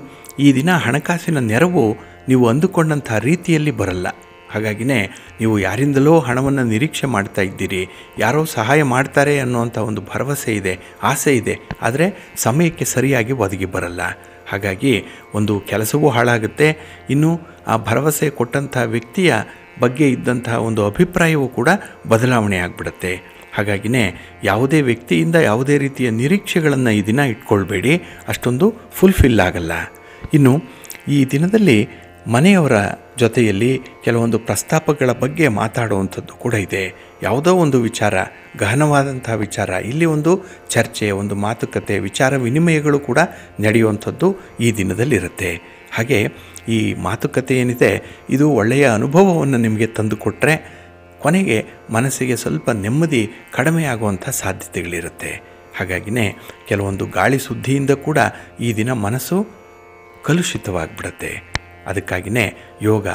ಈ ದಿನ ಹಣಕಾಸಿನ ನೆರವು ನೀವು ಅಂದುಕೊಂಡಂಥ ರೀತಿಯಲ್ಲಿ ಬರಲ್ಲ. ಹಾಗಾಗಿನೇ ನೀವು ಯಾರಿಂದಲೋ ಹಣವನ್ನು ನಿರೀಕ್ಷೆ ಮಾಡ್ತಾ ಇದ್ದೀರಿ, ಯಾರೋ ಸಹಾಯ ಮಾಡ್ತಾರೆ ಅನ್ನುವಂಥ ಒಂದು ಭರವಸೆ ಇದೆ, ಆಸೆ ಇದೆ, ಆದರೆ ಸಮಯಕ್ಕೆ ಸರಿಯಾಗಿ ಒದಗಿ ಬರಲ್ಲ. ಹಾಗಾಗಿ ಒಂದು ಕೆಲಸವೂ ಹಾಳಾಗುತ್ತೆ. ಇನ್ನು ಆ ಭರವಸೆ ಕೊಟ್ಟಂಥ ವ್ಯಕ್ತಿಯ ಬಗ್ಗೆ ಇದ್ದಂತಹ ಒಂದು ಅಭಿಪ್ರಾಯವೂ ಕೂಡ ಬದಲಾವಣೆ ಆಗಿಬಿಡುತ್ತೆ. ಹಾಗಾಗಿನೇ ಯಾವುದೇ ವ್ಯಕ್ತಿಯಿಂದ ಯಾವುದೇ ರೀತಿಯ ನಿರೀಕ್ಷೆಗಳನ್ನು ಈ ದಿನ ಇಟ್ಕೊಳ್ಬೇಡಿ, ಅಷ್ಟೊಂದು ಫುಲ್ಫಿಲ್ ಆಗಲ್ಲ. ಇನ್ನು ಈ ದಿನದಲ್ಲಿ ಮನೆಯವರ ಜೊತೆಯಲ್ಲಿ ಕೆಲವೊಂದು ಪ್ರಸ್ತಾಪಗಳ ಬಗ್ಗೆ ಮಾತಾಡುವಂಥದ್ದು ಕೂಡ ಇದೆ. ಯಾವುದೋ ಒಂದು ವಿಚಾರ, ಗಹನವಾದಂಥ ವಿಚಾರ, ಇಲ್ಲಿ ಒಂದು ಚರ್ಚೆ, ಒಂದು ಮಾತುಕತೆ, ವಿಚಾರ ವಿನಿಮಯಗಳು ಕೂಡ ನಡೆಯುವಂಥದ್ದು ಈ ದಿನದಲ್ಲಿರುತ್ತೆ. ಹಾಗೆ ಈ ಮಾತುಕತೆ ಏನಿದೆ, ಇದು ಒಳ್ಳೆಯ ಅನುಭವವನ್ನು ನಿಮಗೆ ತಂದುಕೊಟ್ರೆ ಕೊನೆಗೆ ಮನಸ್ಸಿಗೆ ಸ್ವಲ್ಪ ನೆಮ್ಮದಿ ಕಡಿಮೆ ಆಗುವಂಥ ಸಾಧ್ಯತೆಗಳಿರುತ್ತೆ. ಹಾಗಾಗಿನೇ ಕೆಲವೊಂದು ಗಾಳಿ ಸುದ್ದಿಯಿಂದ ಕೂಡ ಈ ದಿನ ಮನಸ್ಸು ಕಲುಷಿತವಾಗಿಬಿಡುತ್ತೆ. ಅದಕ್ಕಾಗಿಯೇ ಯೋಗ,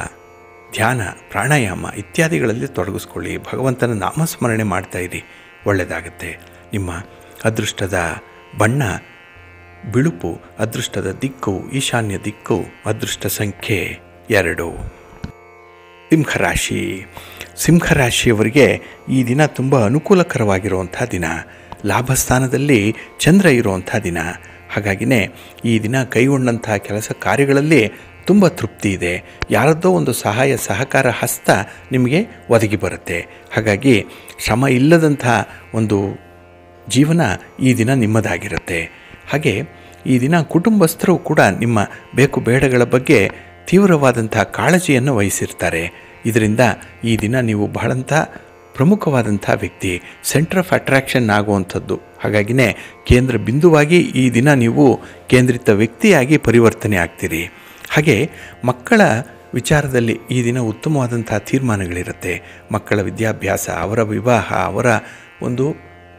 ಧ್ಯಾನ, ಪ್ರಾಣಾಯಾಮ ಇತ್ಯಾದಿಗಳಲ್ಲಿ ತೊಡಗಿಸ್ಕೊಳ್ಳಿ. ಭಗವಂತನ ನಾಮಸ್ಮರಣೆ ಮಾಡ್ತಾಯಿರಿ, ಒಳ್ಳೆಯದಾಗುತ್ತೆ. ನಿಮ್ಮ ಅದೃಷ್ಟದ ಬಣ್ಣ ಬಿಳುಪು, ಅದೃಷ್ಟದ ದಿಕ್ಕು ಈಶಾನ್ಯ ದಿಕ್ಕು, ಅದೃಷ್ಟ ಸಂಖ್ಯೆ 2. ಸಿಂಹರಾಶಿ. ಸಿಂಹರಾಶಿಯವರಿಗೆ ಈ ದಿನ ತುಂಬ ಅನುಕೂಲಕರವಾಗಿರುವಂಥ ದಿನ. ಲಾಭಸ್ಥಾನದಲ್ಲಿ ಚಂದ್ರ ಇರುವಂಥ ದಿನ. ಹಾಗಾಗಿನೇ ಈ ದಿನ ಕೈಗೊಂಡಂಥ ಕೆಲಸ ಕಾರ್ಯಗಳಲ್ಲಿ ತುಂಬ ತೃಪ್ತಿ ಇದೆ. ಯಾರದ್ದೋ ಒಂದು ಸಹಾಯ ಸಹಕಾರ ಹಸ್ತ ನಿಮಗೆ ಒದಗಿ ಬರುತ್ತೆ. ಹಾಗಾಗಿ ಶ್ರಮ ಇಲ್ಲದಂಥ ಒಂದು ಜೀವನ ಈ ದಿನ ನಿಮ್ಮದಾಗಿರುತ್ತೆ. ಹಾಗೆ ಈ ದಿನ ಕುಟುಂಬಸ್ಥರು ಕೂಡ ನಿಮ್ಮ ಬೇಕು ಬೇಡಗಳ ಬಗ್ಗೆ ತೀವ್ರವಾದಂಥ ಕಾಳಜಿಯನ್ನು ವಹಿಸಿರ್ತಾರೆ. ಇದರಿಂದ ಈ ದಿನ ನೀವು ಬಹಳಂಥ ಪ್ರಮುಖವಾದಂಥ ವ್ಯಕ್ತಿ, ಸೆಂಟರ್ ಆಫ್ ಅಟ್ರಾಕ್ಷನ್ ಆಗುವಂಥದ್ದು. ಹಾಗಾಗಿನೇ ಕೇಂದ್ರ ಬಿಂದುವಾಗಿ ಈ ದಿನ ನೀವು ಕೇಂದ್ರಿತ ವ್ಯಕ್ತಿಯಾಗಿ ಪರಿವರ್ತನೆ ಆಗ್ತೀರಿ. ಹಾಗೆ ಮಕ್ಕಳ ವಿಚಾರದಲ್ಲಿ ಈ ದಿನ ಉತ್ತಮವಾದಂಥ ತೀರ್ಮಾನಗಳಿರುತ್ತೆ. ಮಕ್ಕಳ ವಿದ್ಯಾಭ್ಯಾಸ, ಅವರ ವಿವಾಹ, ಅವರ ಒಂದು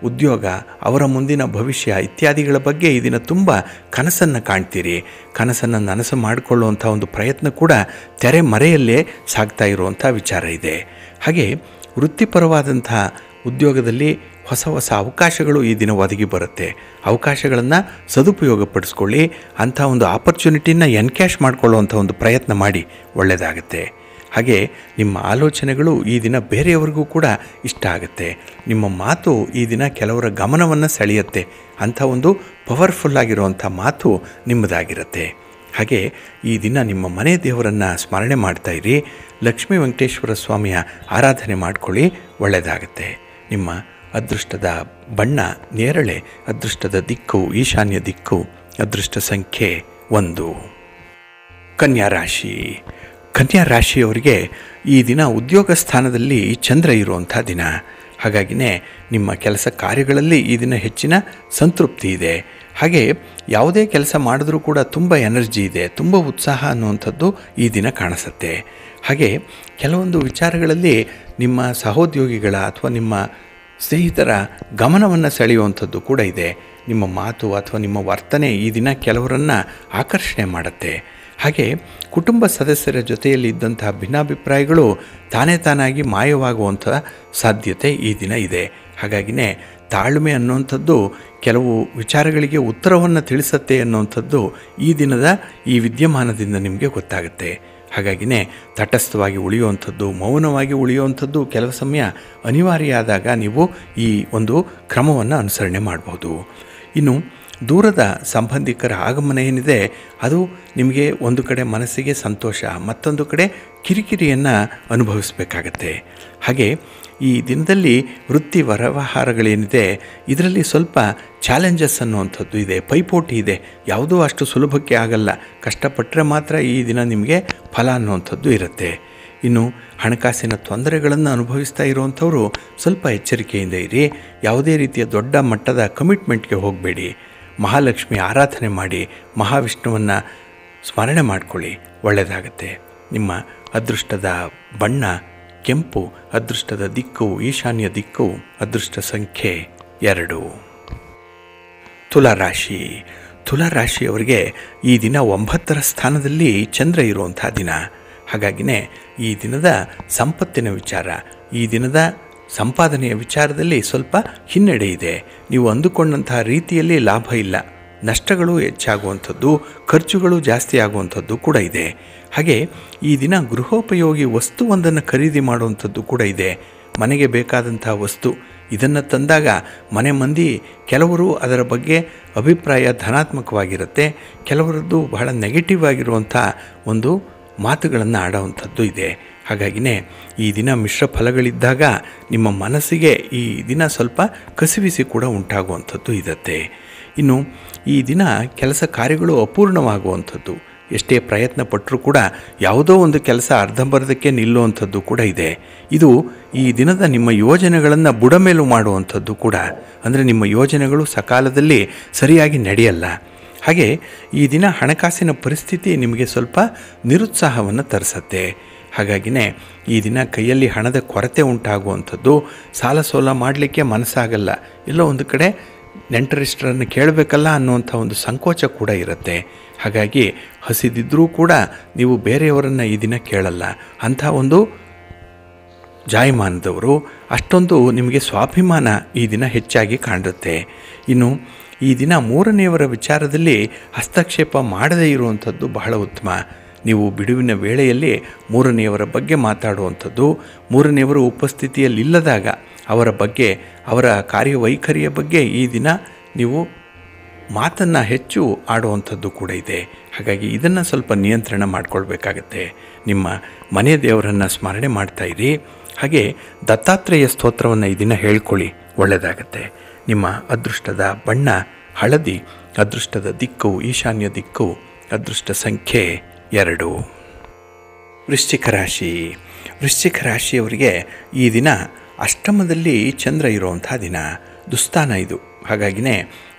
ಉದ್ಯೋಗ, ಅವರ ಮುಂದಿನ ಭವಿಷ್ಯ ಇತ್ಯಾದಿಗಳ ಬಗ್ಗೆ ಈ ದಿನ ತುಂಬ ಕನಸನ್ನು ಕಾಣ್ತೀರಿ. ಕನಸನ್ನು ನನಸು ಮಾಡಿಕೊಳ್ಳುವಂಥ ಒಂದು ಪ್ರಯತ್ನ ಕೂಡ ತೆರೆ ಮರೆಯಲ್ಲೇ ಸಾಗ್ತಾ ಇರುವಂಥ ವಿಚಾರ ಇದೆ. ಹಾಗೆ ವೃತ್ತಿಪರವಾದಂಥ ಉದ್ಯೋಗದಲ್ಲಿ ಹೊಸ ಹೊಸ ಅವಕಾಶಗಳು ಈ ದಿನ ಒದಗಿ ಬರುತ್ತೆ. ಅವಕಾಶಗಳನ್ನು ಸದುಪಯೋಗಪಡಿಸ್ಕೊಳ್ಳಿ. ಅಂಥ ಒಂದು ಆಪರ್ಚುನಿಟಿನ ಎನ್ಕ್ಯಾಶ್ ಮಾಡಿಕೊಳ್ಳುವಂಥ ಒಂದು ಪ್ರಯತ್ನ ಮಾಡಿ, ಒಳ್ಳೆಯದಾಗುತ್ತೆ. ಹಾಗೆ ನಿಮ್ಮ ಆಲೋಚನೆಗಳು ಈ ದಿನ ಬೇರೆಯವರಿಗೂ ಕೂಡ ಇಷ್ಟ ಆಗುತ್ತೆ. ನಿಮ್ಮ ಮಾತು ಈ ದಿನ ಕೆಲವರ ಗಮನವನ್ನು ಸೆಳೆಯುತ್ತೆ. ಅಂಥ ಒಂದು ಪವರ್ಫುಲ್ಲಾಗಿರುವಂಥ ಮಾತು ನಿಮ್ಮದಾಗಿರುತ್ತೆ. ಹಾಗೆ ಈ ದಿನ ನಿಮ್ಮ ಮನೆ ದೇವರನ್ನು ಸ್ಮರಣೆ ಮಾಡ್ತಾಯಿರಿ. ಲಕ್ಷ್ಮೀ ವೆಂಕಟೇಶ್ವರ ಸ್ವಾಮಿಯ ಆರಾಧನೆ ಮಾಡಿಕೊಳ್ಳಿ, ಒಳ್ಳೆಯದಾಗುತ್ತೆ. ನಿಮ್ಮ ಅದೃಷ್ಟದ ಬಣ್ಣ ನೇರಳೆ, ಅದೃಷ್ಟದ ದಿಕ್ಕು ಈಶಾನ್ಯ ದಿಕ್ಕು, ಅದೃಷ್ಟ ಸಂಖ್ಯೆ 1. ಕನ್ಯಾ ರಾಶಿ. ಕನ್ಯಾ ರಾಶಿಯವರಿಗೆ ಈ ದಿನ ಉದ್ಯೋಗ ಸ್ಥಾನದಲ್ಲಿ ಚಂದ್ರ ಇರುವಂಥ ದಿನ. ಹಾಗಾಗಿನೇ ನಿಮ್ಮ ಕೆಲಸ ಕಾರ್ಯಗಳಲ್ಲಿ ಈ ದಿನ ಹೆಚ್ಚಿನ ಸಂತೃಪ್ತಿ ಇದೆ. ಹಾಗೆ ಯಾವುದೇ ಕೆಲಸ ಮಾಡಿದ್ರೂ ಕೂಡ ತುಂಬ ಎನರ್ಜಿ ಇದೆ, ತುಂಬ ಉತ್ಸಾಹ ಅನ್ನುವಂಥದ್ದು ಈ ದಿನ ಕಾಣಿಸುತ್ತೆ. ಹಾಗೆ ಕೆಲವೊಂದು ವಿಚಾರಗಳಲ್ಲಿ ನಿಮ್ಮ ಸಹೋದ್ಯೋಗಿಗಳ ಅಥವಾ ನಿಮ್ಮ ಸ್ನೇಹಿತರ ಗಮನವನ್ನು ಸೆಳೆಯುವಂಥದ್ದು ಕೂಡ ಇದೆ. ನಿಮ್ಮ ಮಾತು ಅಥವಾ ನಿಮ್ಮ ವರ್ತನೆ ಈ ದಿನ ಕೆಲವರನ್ನು ಆಕರ್ಷಣೆ ಮಾಡುತ್ತೆ. ಹಾಗೆ ಕುಟುಂಬ ಸದಸ್ಯರ ಜೊತೆಯಲ್ಲಿ ಇದ್ದಂಥ ಭಿನ್ನಾಭಿಪ್ರಾಯಗಳು ತಾನೇ ತಾನಾಗಿ ಮಾಯವಾಗುವಂಥ ಸಾಧ್ಯತೆ ಈ ದಿನ ಇದೆ. ಹಾಗಾಗಿನೇ ತಾಳ್ಮೆ ಅನ್ನುವಂಥದ್ದು ಕೆಲವು ವಿಚಾರಗಳಿಗೆ ಉತ್ತರವನ್ನು ತಿಳಿಸುತ್ತೆ ಅನ್ನುವಂಥದ್ದು ಈ ದಿನದ ಈ ವಿದ್ಯಮಾನದಿಂದ ನಿಮಗೆ ಗೊತ್ತಾಗುತ್ತೆ. ಹಾಗಾಗಿನೇ ತಟಸ್ಥವಾಗಿ ಉಳಿಯುವಂಥದ್ದು, ಮೌನವಾಗಿ ಉಳಿಯುವಂಥದ್ದು ಕೆಲವು ಸಮಯ ಅನಿವಾರ್ಯ ಆದಾಗ ನೀವು ಈ ಒಂದು ಕ್ರಮವನ್ನು ಅನುಸರಣೆ ಮಾಡಬಹುದು. ಇನ್ನು ದೂರದ ಸಂಬಂಧಿಕರ ಆಗಮನ ಏನಿದೆ ಅದು ನಿಮಗೆ ಒಂದು ಕಡೆ ಮನಸ್ಸಿಗೆ ಸಂತೋಷ, ಮತ್ತೊಂದು ಕಡೆ ಕಿರಿಕಿರಿಯನ್ನು ಅನುಭವಿಸಬೇಕಾಗತ್ತೆ. ಹಾಗೆ ಈ ದಿನದಲ್ಲಿ ವೃತ್ತಿ ವ್ಯವಹಾರಗಳೇನಿದೆ ಇದರಲ್ಲಿ ಸ್ವಲ್ಪ ಚಾಲೆಂಜಸ್ ಅನ್ನುವಂಥದ್ದು ಇದೆ, ಪೈಪೋಟಿ ಇದೆ. ಯಾವುದೂ ಅಷ್ಟು ಸುಲಭಕ್ಕೆ ಆಗಲ್ಲ. ಕಷ್ಟಪಟ್ಟರೆ ಮಾತ್ರ ಈ ದಿನ ನಿಮಗೆ ಫಲ ಅನ್ನುವಂಥದ್ದು ಇರುತ್ತೆ. ಇನ್ನು ಹಣಕಾಸಿನ ತೊಂದರೆಗಳನ್ನು ಅನುಭವಿಸ್ತಾ ಇರುವಂಥವರು ಸ್ವಲ್ಪ ಎಚ್ಚರಿಕೆಯಿಂದ ಇರಿ. ಯಾವುದೇ ರೀತಿಯ ದೊಡ್ಡ ಮಟ್ಟದ ಕಮಿಟ್ಮೆಂಟ್ಗೆ ಹೋಗಬೇಡಿ. ಮಹಾಲಕ್ಷ್ಮಿ ಆರಾಧನೆ ಮಾಡಿ ಮಹಾವಿಷ್ಣುವನ್ನು ಸ್ಮರಣೆ ಮಾಡಿಕೊಳ್ಳಿ, ಒಳ್ಳೆಯದಾಗತ್ತೆ. ನಿಮ್ಮ ಅದೃಷ್ಟದ ಬಣ್ಣ ಕೆಂಪು, ಅದೃಷ್ಟದ ದಿಕ್ಕು ಈಶಾನ್ಯ ದಿಕ್ಕು, ಅದೃಷ್ಟ ಸಂಖ್ಯೆ 2. ತುಲಾರಾಶಿ. ತುಲಾರಾಶಿಯವರಿಗೆ ಈ ದಿನ 9ರ ಸ್ಥಾನದಲ್ಲಿ ಚಂದ್ರ ಇರುವಂಥ ದಿನ. ಹಾಗಾಗಿನೇ ಈ ದಿನದ ಸಂಪತ್ತಿನ ವಿಚಾರ, ಈ ದಿನದ ಸಂಪಾದನೆಯ ವಿಚಾರದಲ್ಲಿ ಸ್ವಲ್ಪ ಹಿನ್ನಡೆ ಇದೆ. ನೀವು ಅಂದುಕೊಂಡಂತಹ ರೀತಿಯಲ್ಲಿ ಲಾಭ ಇಲ್ಲ, ನಷ್ಟಗಳು ಹೆಚ್ಚಾಗುವಂಥದ್ದು, ಖರ್ಚುಗಳು ಜಾಸ್ತಿ ಆಗುವಂಥದ್ದು ಕೂಡ ಇದೆ. ಹಾಗೆ ಈ ದಿನ ಗೃಹೋಪಯೋಗಿ ವಸ್ತುವೊಂದನ್ನು ಖರೀದಿ ಮಾಡುವಂಥದ್ದು ಕೂಡ ಇದೆ. ಮನೆಗೆ ಬೇಕಾದಂಥ ವಸ್ತು ಇದನ್ನು ತಂದಾಗ ಮನೆ ಮಂದಿ ಕೆಲವರು ಅದರ ಬಗ್ಗೆ ಅಭಿಪ್ರಾಯ ಧನಾತ್ಮಕವಾಗಿರುತ್ತೆ, ಕೆಲವರದ್ದು ಬಹಳ ನೆಗೆಟಿವ್ ಆಗಿರುವಂಥ ಒಂದು ಮಾತುಗಳನ್ನು ಆಡುವಂಥದ್ದು ಇದೆ. ಹಾಗಾಗಿನೇ ಈ ದಿನ ಮಿಶ್ರ ಫಲಗಳಿದ್ದಾಗ ನಿಮ್ಮ ಮನಸ್ಸಿಗೆ ಈ ದಿನ ಸ್ವಲ್ಪ ಕಸಿವಿಸಿ ಕೂಡ ಉಂಟಾಗುವಂಥದ್ದು ಇರುತ್ತೆ. ಇನ್ನು ಈ ದಿನ ಕೆಲಸ ಕಾರ್ಯಗಳು ಅಪೂರ್ಣವಾಗುವಂಥದ್ದು, ಎಷ್ಟೇ ಪ್ರಯತ್ನ ಪಟ್ಟರೂ ಕೂಡ ಯಾವುದೋ ಒಂದು ಕೆಲಸ ಅರ್ಧಂಬರ್ಧಕ್ಕೆ ನಿಲ್ಲುವಂಥದ್ದು ಕೂಡ ಇದೆ. ಇದು ಈ ದಿನದ ನಿಮ್ಮ ಯೋಜನೆಗಳನ್ನು ಬುಡಮೇಲು ಮಾಡುವಂಥದ್ದು ಕೂಡ, ಅಂದರೆ ನಿಮ್ಮ ಯೋಜನೆಗಳು ಸಕಾಲದಲ್ಲಿ ಸರಿಯಾಗಿ ನಡೆಯಲ್ಲ. ಹಾಗೆ ಈ ದಿನ ಹಣಕಾಸಿನ ಪರಿಸ್ಥಿತಿ ನಿಮಗೆ ಸ್ವಲ್ಪ ನಿರುತ್ಸಾಹವನ್ನು ತರಿಸತ್ತೆ. ಹಾಗಾಗಿನೇ ಈ ದಿನ ಕೈಯಲ್ಲಿ ಹಣದ ಕೊರತೆ ಉಂಟಾಗುವಂಥದ್ದು, ಸಾಲ ಸೋಲ ಮಾಡಲಿಕ್ಕೆ ಮನಸ್ಸಾಗಲ್ಲ, ಎಲ್ಲೋ ಒಂದು ಕಡೆ ನೆಂಟರಿಷ್ಟರನ್ನು ಕೇಳಬೇಕಲ್ಲ ಅನ್ನುವಂಥ ಒಂದು ಸಂಕೋಚ ಕೂಡ ಇರುತ್ತೆ. ಹಾಗಾಗಿ ಹಸಿದಿದ್ದರೂ ಕೂಡ ನೀವು ಬೇರೆಯವರನ್ನು ಈ ದಿನ ಕೇಳಲ್ಲ. ಅಂಥ ಒಂದು ಜಾಯಮಾನದವರು. ಅಷ್ಟೊಂದು ನಿಮಗೆ ಸ್ವಾಭಿಮಾನ ಈ ದಿನ ಹೆಚ್ಚಾಗಿ ಕಾಣುತ್ತೆ. ಇನ್ನು ಈ ದಿನ 3ನೇಯವರ ವಿಚಾರದಲ್ಲಿ ಹಸ್ತಕ್ಷೇಪ ಮಾಡದೇ ಇರುವಂಥದ್ದು ಬಹಳ ಉತ್ತಮ. ನೀವು ಬಿಡುವಿನ ವೇಳೆಯಲ್ಲಿ 3ನೇಯವರ ಬಗ್ಗೆ ಮಾತಾಡುವಂಥದ್ದು, 3ನೇಯವರು ಉಪಸ್ಥಿತಿಯಲ್ಲಿಲ್ಲದಾಗ ಅವರ ಬಗ್ಗೆ, ಅವರ ಕಾರ್ಯವೈಖರಿಯ ಬಗ್ಗೆ ಈ ದಿನ ನೀವು ಮಾತನ್ನು ಹೆಚ್ಚು ಆಡುವಂಥದ್ದು ಕೂಡ ಇದೆ. ಹಾಗಾಗಿ ಇದನ್ನು ಸ್ವಲ್ಪ ನಿಯಂತ್ರಣ ಮಾಡಿಕೊಳ್ಬೇಕಾಗತ್ತೆ. ನಿಮ್ಮ ಮನೆ ದೇವರನ್ನು ಸ್ಮರಣೆ ಮಾಡ್ತಾಯಿರಿ. ಹಾಗೆ ದತ್ತಾತ್ರೇಯ ಸ್ತೋತ್ರವನ್ನು ಈ ದಿನ ಹೇಳ್ಕೊಳ್ಳಿ, ಒಳ್ಳೆಯದಾಗತ್ತೆ. ನಿಮ್ಮ ಅದೃಷ್ಟದ ಬಣ್ಣ ಹಳದಿ, ಅದೃಷ್ಟದ ದಿಕ್ಕು ಈಶಾನ್ಯ ದಿಕ್ಕು, ಅದೃಷ್ಟ ಸಂಖ್ಯೆ 2. ವೃಶ್ಚಿಕ ರಾಶಿ. ವೃಶ್ಚಿಕ ರಾಶಿಯವರಿಗೆ ಈ ದಿನ ಅಷ್ಟಮದಲ್ಲಿ ಚಂದ್ರ ಇರುವಂಥ ದಿನ, ದುಸ್ಥಾನ ಇದು. ಹಾಗಾಗಿನೇ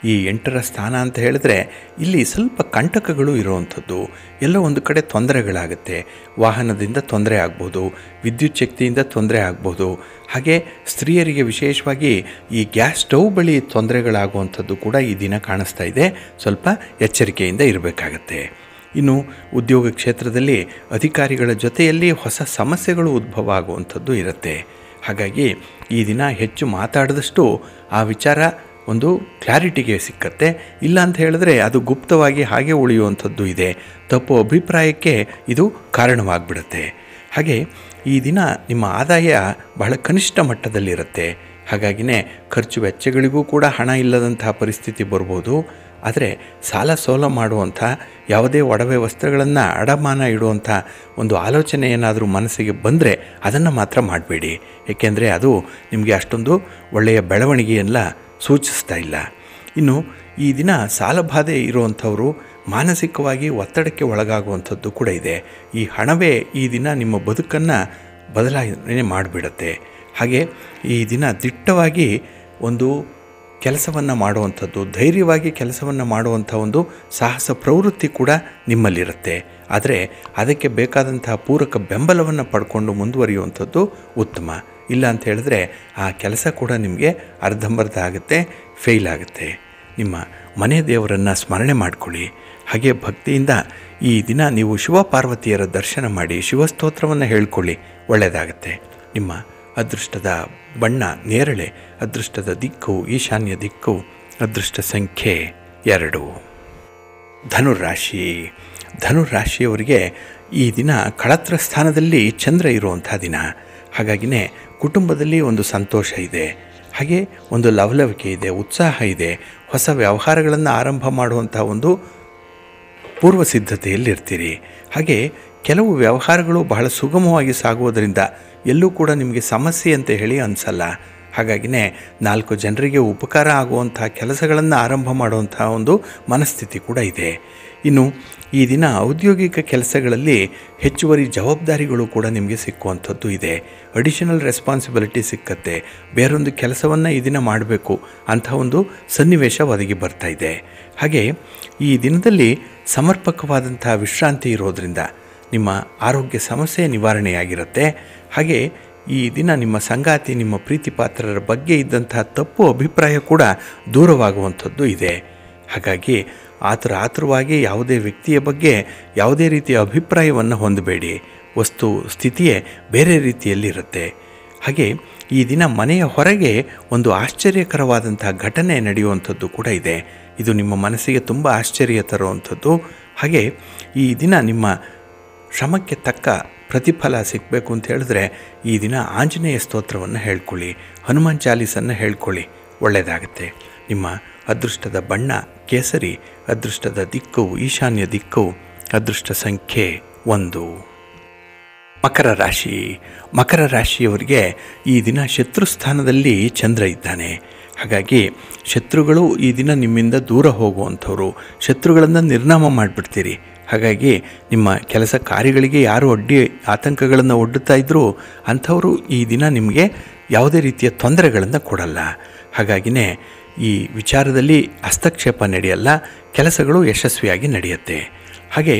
ಈ 8ರ ಸ್ಥಾನ ಅಂತ ಹೇಳಿದ್ರೆ ಇಲ್ಲಿ ಸ್ವಲ್ಪ ಕಂಟಕಗಳು ಇರುವಂಥದ್ದು, ಎಲ್ಲೋ ಒಂದು ಕಡೆ ತೊಂದರೆಗಳಾಗುತ್ತೆ. ವಾಹನದಿಂದ ತೊಂದರೆ ಆಗ್ಬೋದು, ವಿದ್ಯುತ್ ಶಕ್ತಿಯಿಂದ ತೊಂದರೆ ಆಗ್ಬೋದು. ಹಾಗೆ ಸ್ತ್ರೀಯರಿಗೆ ವಿಶೇಷವಾಗಿ ಈ ಗ್ಯಾಸ್ ಸ್ಟವ್ ಬಳಿ ತೊಂದರೆಗಳಾಗುವಂಥದ್ದು ಕೂಡ ಈ ದಿನ ಕಾಣಿಸ್ತಾ ಇದೆ. ಸ್ವಲ್ಪ ಎಚ್ಚರಿಕೆಯಿಂದ ಇರಬೇಕಾಗತ್ತೆ. ಇನ್ನು ಉದ್ಯೋಗ ಕ್ಷೇತ್ರದಲ್ಲಿ ಅಧಿಕಾರಿಗಳ ಜೊತೆಯಲ್ಲಿ ಹೊಸ ಸಮಸ್ಯೆಗಳು ಉದ್ಭವ ಆಗುವಂಥದ್ದು ಇರುತ್ತೆ. ಹಾಗಾಗಿ ಈ ದಿನ ಹೆಚ್ಚು ಮಾತಾಡಿದಷ್ಟು ಆ ವಿಚಾರ ಒಂದು ಕ್ಲಾರಿಟಿಗೆ ಸಿಕ್ಕತ್ತೆ. ಇಲ್ಲ ಅಂತ ಹೇಳಿದ್ರೆ ಅದು ಗುಪ್ತವಾಗಿ ಹಾಗೆ ಉಳಿಯುವಂಥದ್ದು ಇದೆ. ತಪ್ಪು ಅಭಿಪ್ರಾಯಕ್ಕೆ ಇದು ಕಾರಣವಾಗಿಬಿಡುತ್ತೆ. ಹಾಗೆ ಈ ದಿನ ನಿಮ್ಮ ಆದಾಯ ಬಹಳ ಕನಿಷ್ಠ ಮಟ್ಟದಲ್ಲಿರುತ್ತೆ. ಹಾಗಾಗಿನೇ ಖರ್ಚು ವೆಚ್ಚಗಳಿಗೂ ಕೂಡ ಹಣ ಇಲ್ಲದಂತಹ ಪರಿಸ್ಥಿತಿ ಬರ್ಬೋದು. ಆದರೆ ಸಾಲ ಸೋಲ ಮಾಡುವಂಥ ಯಾವುದೇ ಒಡವೆ ವಸ್ತ್ರಗಳನ್ನು ಅಡಮಾನ ಇಡುವಂಥ ಒಂದು ಆಲೋಚನೆ ಏನಾದರೂ ಮನಸ್ಸಿಗೆ ಬಂದರೆ ಅದನ್ನು ಮಾತ್ರ ಮಾಡಬೇಡಿ. ಏಕೆಂದರೆ ಅದು ನಿಮಗೆ ಅಷ್ಟೊಂದು ಒಳ್ಳೆಯ ಬೆಳವಣಿಗೆಯೆಲ್ಲ ಸೂಚಿಸ್ತಾ ಇಲ್ಲ. ಇನ್ನು ಈ ದಿನ ಸಾಲಬಾಧೆ ಇರುವಂಥವರು ಮಾನಸಿಕವಾಗಿ ಒತ್ತಡಕ್ಕೆ ಒಳಗಾಗುವಂಥದ್ದು ಕೂಡ ಇದೆ. ಈ ಹಣವೇ ಈ ದಿನ ನಿಮ್ಮ ಬದುಕನ್ನು ಬದಲಾವಣೆ ಮಾಡಿಬಿಡುತ್ತೆ. ಹಾಗೆ ಈ ದಿನ ದಿಟ್ಟವಾಗಿ ಒಂದು ಕೆಲಸವನ್ನು ಮಾಡುವಂಥದ್ದು, ಧೈರ್ಯವಾಗಿ ಕೆಲಸವನ್ನು ಮಾಡುವಂಥ ಒಂದು ಸಾಹಸ ಪ್ರವೃತ್ತಿ ಕೂಡ ನಿಮ್ಮಲ್ಲಿರುತ್ತೆ. ಆದರೆ ಅದಕ್ಕೆ ಬೇಕಾದಂತಹ ಪೂರಕ ಬೆಂಬಲವನ್ನು ಪಡ್ಕೊಂಡು ಮುಂದುವರಿಯುವಂಥದ್ದು ಉತ್ತಮ. ಇಲ್ಲ ಅಂತ ಹೇಳಿದ್ರೆ ಆ ಕೆಲಸ ಕೂಡ ನಿಮಗೆ ಅರ್ಧಂಬರ್ಧ ಆಗುತ್ತೆ, ಫೇಲ್ ಆಗುತ್ತೆ. ನಿಮ್ಮ ಮನೆ ದೇವರನ್ನು ಸ್ಮರಣೆ ಮಾಡಿಕೊಳ್ಳಿ. ಹಾಗೆ ಭಕ್ತಿಯಿಂದ ಈ ದಿನ ನೀವು ಶಿವಪಾರ್ವತಿಯರ ದರ್ಶನ ಮಾಡಿ ಶಿವಸ್ತೋತ್ರವನ್ನು ಹೇಳ್ಕೊಳ್ಳಿ, ಒಳ್ಳೆಯದಾಗತ್ತೆ. ನಿಮ್ಮ ಅದೃಷ್ಟದ ಬಣ್ಣ ನೇರಳೆ, ಅದೃಷ್ಟದ ದಿಕ್ಕು ಈಶಾನ್ಯ ದಿಕ್ಕು, ಅದೃಷ್ಟ ಸಂಖ್ಯೆ 2. ಧನುರಾಶಿ. ಧನುರಾಶಿಯವರಿಗೆ ಈ ದಿನ ಕಳತ್ರ ಸ್ಥಾನದಲ್ಲಿ ಚಂದ್ರ ಇರುವಂಥ ದಿನ. ಹಾಗಾಗಿನೇ ಕುಟುಂಬದಲ್ಲಿ ಒಂದು ಸಂತೋಷ ಇದೆ, ಹಾಗೆ ಒಂದು ಲವಲವಿಕೆ ಇದೆ, ಉತ್ಸಾಹ ಇದೆ. ಹೊಸ ವ್ಯವಹಾರಗಳನ್ನು ಆರಂಭ ಮಾಡುವಂಥ ಒಂದು ಪೂರ್ವ ಸಿದ್ಧತೆಯಲ್ಲಿರ್ತೀರಿ. ಹಾಗೆ ಕೆಲವು ವ್ಯವಹಾರಗಳು ಬಹಳ ಸುಗಮವಾಗಿ ಸಾಗುವುದರಿಂದ ಎಲ್ಲೂ ಕೂಡ ನಿಮಗೆ ಸಮಸ್ಯೆ ಅಂತ ಹೇಳಿ ಅನಿಸಲ್ಲ. ಹಾಗಾಗಿನೇ 4 ಜನರಿಗೆ ಉಪಕಾರ ಆಗುವಂಥ ಕೆಲಸಗಳನ್ನು ಆರಂಭ ಮಾಡುವಂಥ ಒಂದು ಮನಸ್ಥಿತಿ ಕೂಡ ಇದೆ. ಇನ್ನು ಈ ದಿನ ಔದ್ಯೋಗಿಕ ಕೆಲಸಗಳಲ್ಲಿ ಹೆಚ್ಚುವರಿ ಜವಾಬ್ದಾರಿಗಳು ಕೂಡ ನಿಮಗೆ ಸಿಕ್ಕುವಂಥದ್ದು ಇದೆ. ಅಡಿಷನಲ್ ರೆಸ್ಪಾನ್ಸಿಬಿಲಿಟಿ ಸಿಕ್ಕತ್ತೆ. ಬೇರೊಂದು ಕೆಲಸವನ್ನು ಈ ದಿನ ಮಾಡಬೇಕು ಅಂಥ ಒಂದು ಸನ್ನಿವೇಶ ಒದಗಿ ಬರ್ತಾ ಇದೆ. ಹಾಗೆ ಈ ದಿನದಲ್ಲಿ ಸಮರ್ಪಕವಾದಂಥ ವಿಶ್ರಾಂತಿ ಇರೋದರಿಂದ ನಿಮ್ಮ ಆರೋಗ್ಯ ಸಮಸ್ಯೆ ನಿವಾರಣೆಯಾಗಿರುತ್ತೆ. ಹಾಗೆ ಈ ದಿನ ನಿಮ್ಮ ಸಂಗಾತಿ, ನಿಮ್ಮ ಪ್ರೀತಿ ಪಾತ್ರರ ಬಗ್ಗೆ ಇದ್ದಂತಹ ತಪ್ಪು ಅಭಿಪ್ರಾಯ ಕೂಡ ದೂರವಾಗುವಂಥದ್ದು ಇದೆ. ಹಾಗಾಗಿ ಆತುರವಾಗಿ ಯಾವುದೇ ವ್ಯಕ್ತಿಯ ಬಗ್ಗೆ ಯಾವುದೇ ರೀತಿಯ ಅಭಿಪ್ರಾಯವನ್ನು ಹೊಂದಬೇಡಿ. ವಸ್ತು ಸ್ಥಿತಿಯೇ ಬೇರೆ ರೀತಿಯಲ್ಲಿರುತ್ತೆ. ಹಾಗೆ ಈ ದಿನ ಮನೆಯ ಹೊರಗೆ ಒಂದು ಆಶ್ಚರ್ಯಕರವಾದಂಥ ಘಟನೆ ನಡೆಯುವಂಥದ್ದು ಕೂಡ ಇದೆ. ಇದು ನಿಮ್ಮ ಮನಸ್ಸಿಗೆ ತುಂಬ ಆಶ್ಚರ್ಯ ತರುವಂಥದ್ದು. ಹಾಗೆ ಈ ದಿನ ನಿಮ್ಮ ಶ್ರಮಕ್ಕೆ ತಕ್ಕ ಪ್ರತಿಫಲ ಸಿಗಬೇಕು ಅಂತ ಹೇಳಿದ್ರೆ ಈ ದಿನ ಆಂಜನೇಯ ಸ್ತೋತ್ರವನ್ನು ಹೇಳ್ಕೊಳ್ಳಿ, ಹನುಮಾನ್ ಚಾಲೀಸನ್ನು ಹೇಳ್ಕೊಳ್ಳಿ, ಒಳ್ಳೆಯದಾಗುತ್ತೆ. ನಿಮ್ಮ ಅದೃಷ್ಟದ ಬಣ್ಣ ಕೇಸರಿ, ಅದೃಷ್ಟದ ದಿಕ್ಕು ಈಶಾನ್ಯ ದಿಕ್ಕು, ಅದೃಷ್ಟ ಸಂಖ್ಯೆ 1. ಮಕರ ರಾಶಿಯವರಿಗೆ ಈ ದಿನ ಶತ್ರುಸ್ಥಾನದಲ್ಲಿ ಚಂದ್ರ ಇದ್ದಾನೆ. ಹಾಗಾಗಿ ಶತ್ರುಗಳು ಈ ದಿನ ನಿಮ್ಮಿಂದ ದೂರ ಹೋಗುವಂಥವ್ರು, ಶತ್ರುಗಳನ್ನು ನಿರ್ನಾಮ ಮಾಡಿಬಿಡ್ತೀರಿ. ಹಾಗಾಗಿ ನಿಮ್ಮ ಕೆಲಸ ಕಾರ್ಯಗಳಿಗೆ ಯಾರು ಆತಂಕಗಳನ್ನು ಒಡ್ಡುತ್ತಾ ಇದ್ದರೂ ಅಂಥವರು ಈ ದಿನ ನಿಮಗೆ ಯಾವುದೇ ರೀತಿಯ ತೊಂದರೆಗಳನ್ನು ಕೊಡಲ್ಲ. ಹಾಗಾಗಿನೇ ಈ ವಿಚಾರದಲ್ಲಿ ಹಸ್ತಕ್ಷೇಪ ನಡೆಯಲ್ಲ, ಕೆಲಸಗಳು ಯಶಸ್ವಿಯಾಗಿ ನಡೆಯುತ್ತೆ. ಹಾಗೆ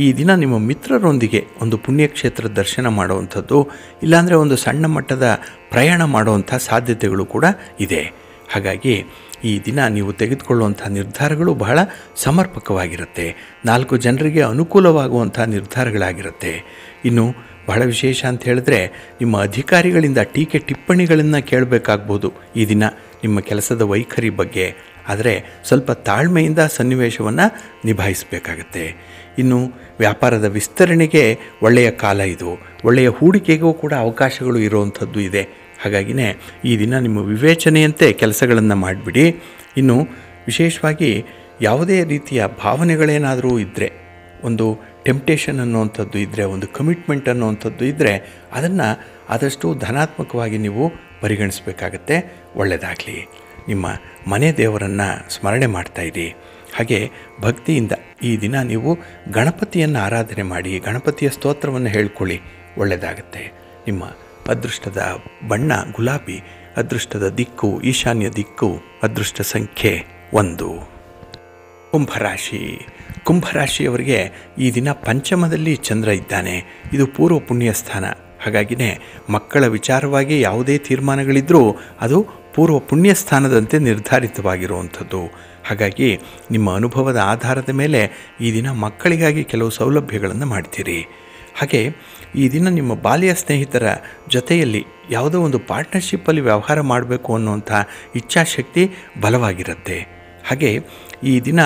ಈ ದಿನ ನಿಮ್ಮ ಮಿತ್ರರೊಂದಿಗೆ ಒಂದು ಪುಣ್ಯಕ್ಷೇತ್ರ ದರ್ಶನ ಮಾಡುವಂಥದ್ದು, ಇಲ್ಲಾಂದರೆ ಒಂದು ಸಣ್ಣ ಮಟ್ಟದ ಪ್ರಯಾಣ ಮಾಡುವಂಥ ಸಾಧ್ಯತೆಗಳು ಕೂಡ ಇದೆ. ಹಾಗಾಗಿ ಈ ದಿನ ನೀವು ತೆಗೆದುಕೊಳ್ಳುವಂಥ ನಿರ್ಧಾರಗಳು ಬಹಳ ಸಮರ್ಪಕವಾಗಿರುತ್ತೆ. 4 ಜನರಿಗೆ ಅನುಕೂಲವಾಗುವಂಥ ನಿರ್ಧಾರಗಳಾಗಿರುತ್ತೆ. ಇನ್ನು ಬಹಳ ವಿಶೇಷ ಅಂತ ಹೇಳಿದ್ರೆ ನಿಮ್ಮ ಅಧಿಕಾರಿಗಳಿಂದ ಟೀಕೆ ಟಿಪ್ಪಣಿಗಳನ್ನು ಕೇಳಬೇಕಾಗ್ಬೋದು ಈ ದಿನ ನಿಮ್ಮ ಕೆಲಸದ ವೈಖರಿ ಬಗ್ಗೆ. ಆದರೆ ಸ್ವಲ್ಪ ತಾಳ್ಮೆಯಿಂದ ಸನ್ನಿವೇಶವನ್ನು ನಿಭಾಯಿಸಬೇಕಾಗತ್ತೆ. ಇನ್ನು ವ್ಯಾಪಾರದ ವಿಸ್ತರಣೆಗೆ ಒಳ್ಳೆಯ ಕಾಲ ಇದು. ಒಳ್ಳೆಯ ಹೂಡಿಕೆಗೂ ಕೂಡ ಅವಕಾಶಗಳು ಇರುವಂಥದ್ದು ಇದೆ. ಹಾಗಾಗಿನೇ ಈ ದಿನ ನಿಮ್ಮ ವಿವೇಚನೆಯಂತೆ ಕೆಲಸಗಳನ್ನು ಮಾಡಿಬಿಡಿ. ಇನ್ನು ವಿಶೇಷವಾಗಿ ಯಾವುದೇ ರೀತಿಯ ಭಾವನೆಗಳೇನಾದರೂ ಇದ್ದರೆ, ಒಂದು ಟೆಂಪ್ಟೇಷನ್ ಅನ್ನುವಂಥದ್ದು ಇದ್ದರೆ, ಒಂದು ಕಮಿಟ್ಮೆಂಟ್ ಅನ್ನುವಂಥದ್ದು ಇದ್ದರೆ ಅದನ್ನು ಆದಷ್ಟು ಧನಾತ್ಮಕವಾಗಿ ನೀವು ಪರಿಗಣಿಸಬೇಕಾಗತ್ತೆ. ಒಳ್ಳೆಯದಾಗಲಿ. ನಿಮ್ಮ ಮನೆ ದೇವರನ್ನು ಸ್ಮರಣೆ ಮಾಡ್ತಾಯಿರಿ. ಹಾಗೆ ಭಕ್ತಿಯಿಂದ ಈ ದಿನ ನೀವು ಗಣಪತಿಯನ್ನು ಆರಾಧನೆ ಮಾಡಿ, ಗಣಪತಿಯ ಸ್ತೋತ್ರವನ್ನು ಹೇಳ್ಕೊಳ್ಳಿ, ಒಳ್ಳೆಯದಾಗತ್ತೆ. ನಿಮ್ಮ ಅದೃಷ್ಟದ ಬಣ್ಣ ಗುಲಾಬಿ, ಅದೃಷ್ಟದ ದಿಕ್ಕು ಈಶಾನ್ಯ ದಿಕ್ಕು, ಅದೃಷ್ಟ ಸಂಖ್ಯೆ 1. ಕುಂಭರಾಶಿಯವರಿಗೆ ಈ ದಿನ ಪಂಚಮದಲ್ಲಿ ಚಂದ್ರ ಇದ್ದಾನೆ. ಇದು ಪೂರ್ವ ಪುಣ್ಯ ಸ್ಥಾನ. ಹಾಗಾಗಿನೇ ಮಕ್ಕಳ ವಿಚಾರವಾಗಿ ಯಾವುದೇ ತೀರ್ಮಾನಗಳಿದ್ದರೂ ಅದು ಪೂರ್ವ ಪುಣ್ಯ ಸ್ಥಾನದಂತೆ ನಿರ್ಧಾರಿತವಾಗಿರುವಂಥದ್ದು. ಹಾಗಾಗಿ ನಿಮ್ಮ ಅನುಭವದ ಆಧಾರದ ಮೇಲೆ ಈ ದಿನ ಮಕ್ಕಳಿಗಾಗಿ ಕೆಲವು ಸೌಲಭ್ಯಗಳನ್ನು ಮಾಡ್ತೀರಿ. ಹಾಗೆ ಈ ದಿನ ನಿಮ್ಮ ಬಾಲ್ಯ ಸ್ನೇಹಿತರ ಜೊತೆಯಲ್ಲಿ ಯಾವುದೋ ಒಂದು ಪಾರ್ಟ್ನರ್ಶಿಪ್ಪಲ್ಲಿ ವ್ಯವಹಾರ ಮಾಡಬೇಕು ಅನ್ನುವಂಥ ಇಚ್ಛಾಶಕ್ತಿ ಬಲವಾಗಿರುತ್ತೆ. ಹಾಗೆ ಈ ದಿನ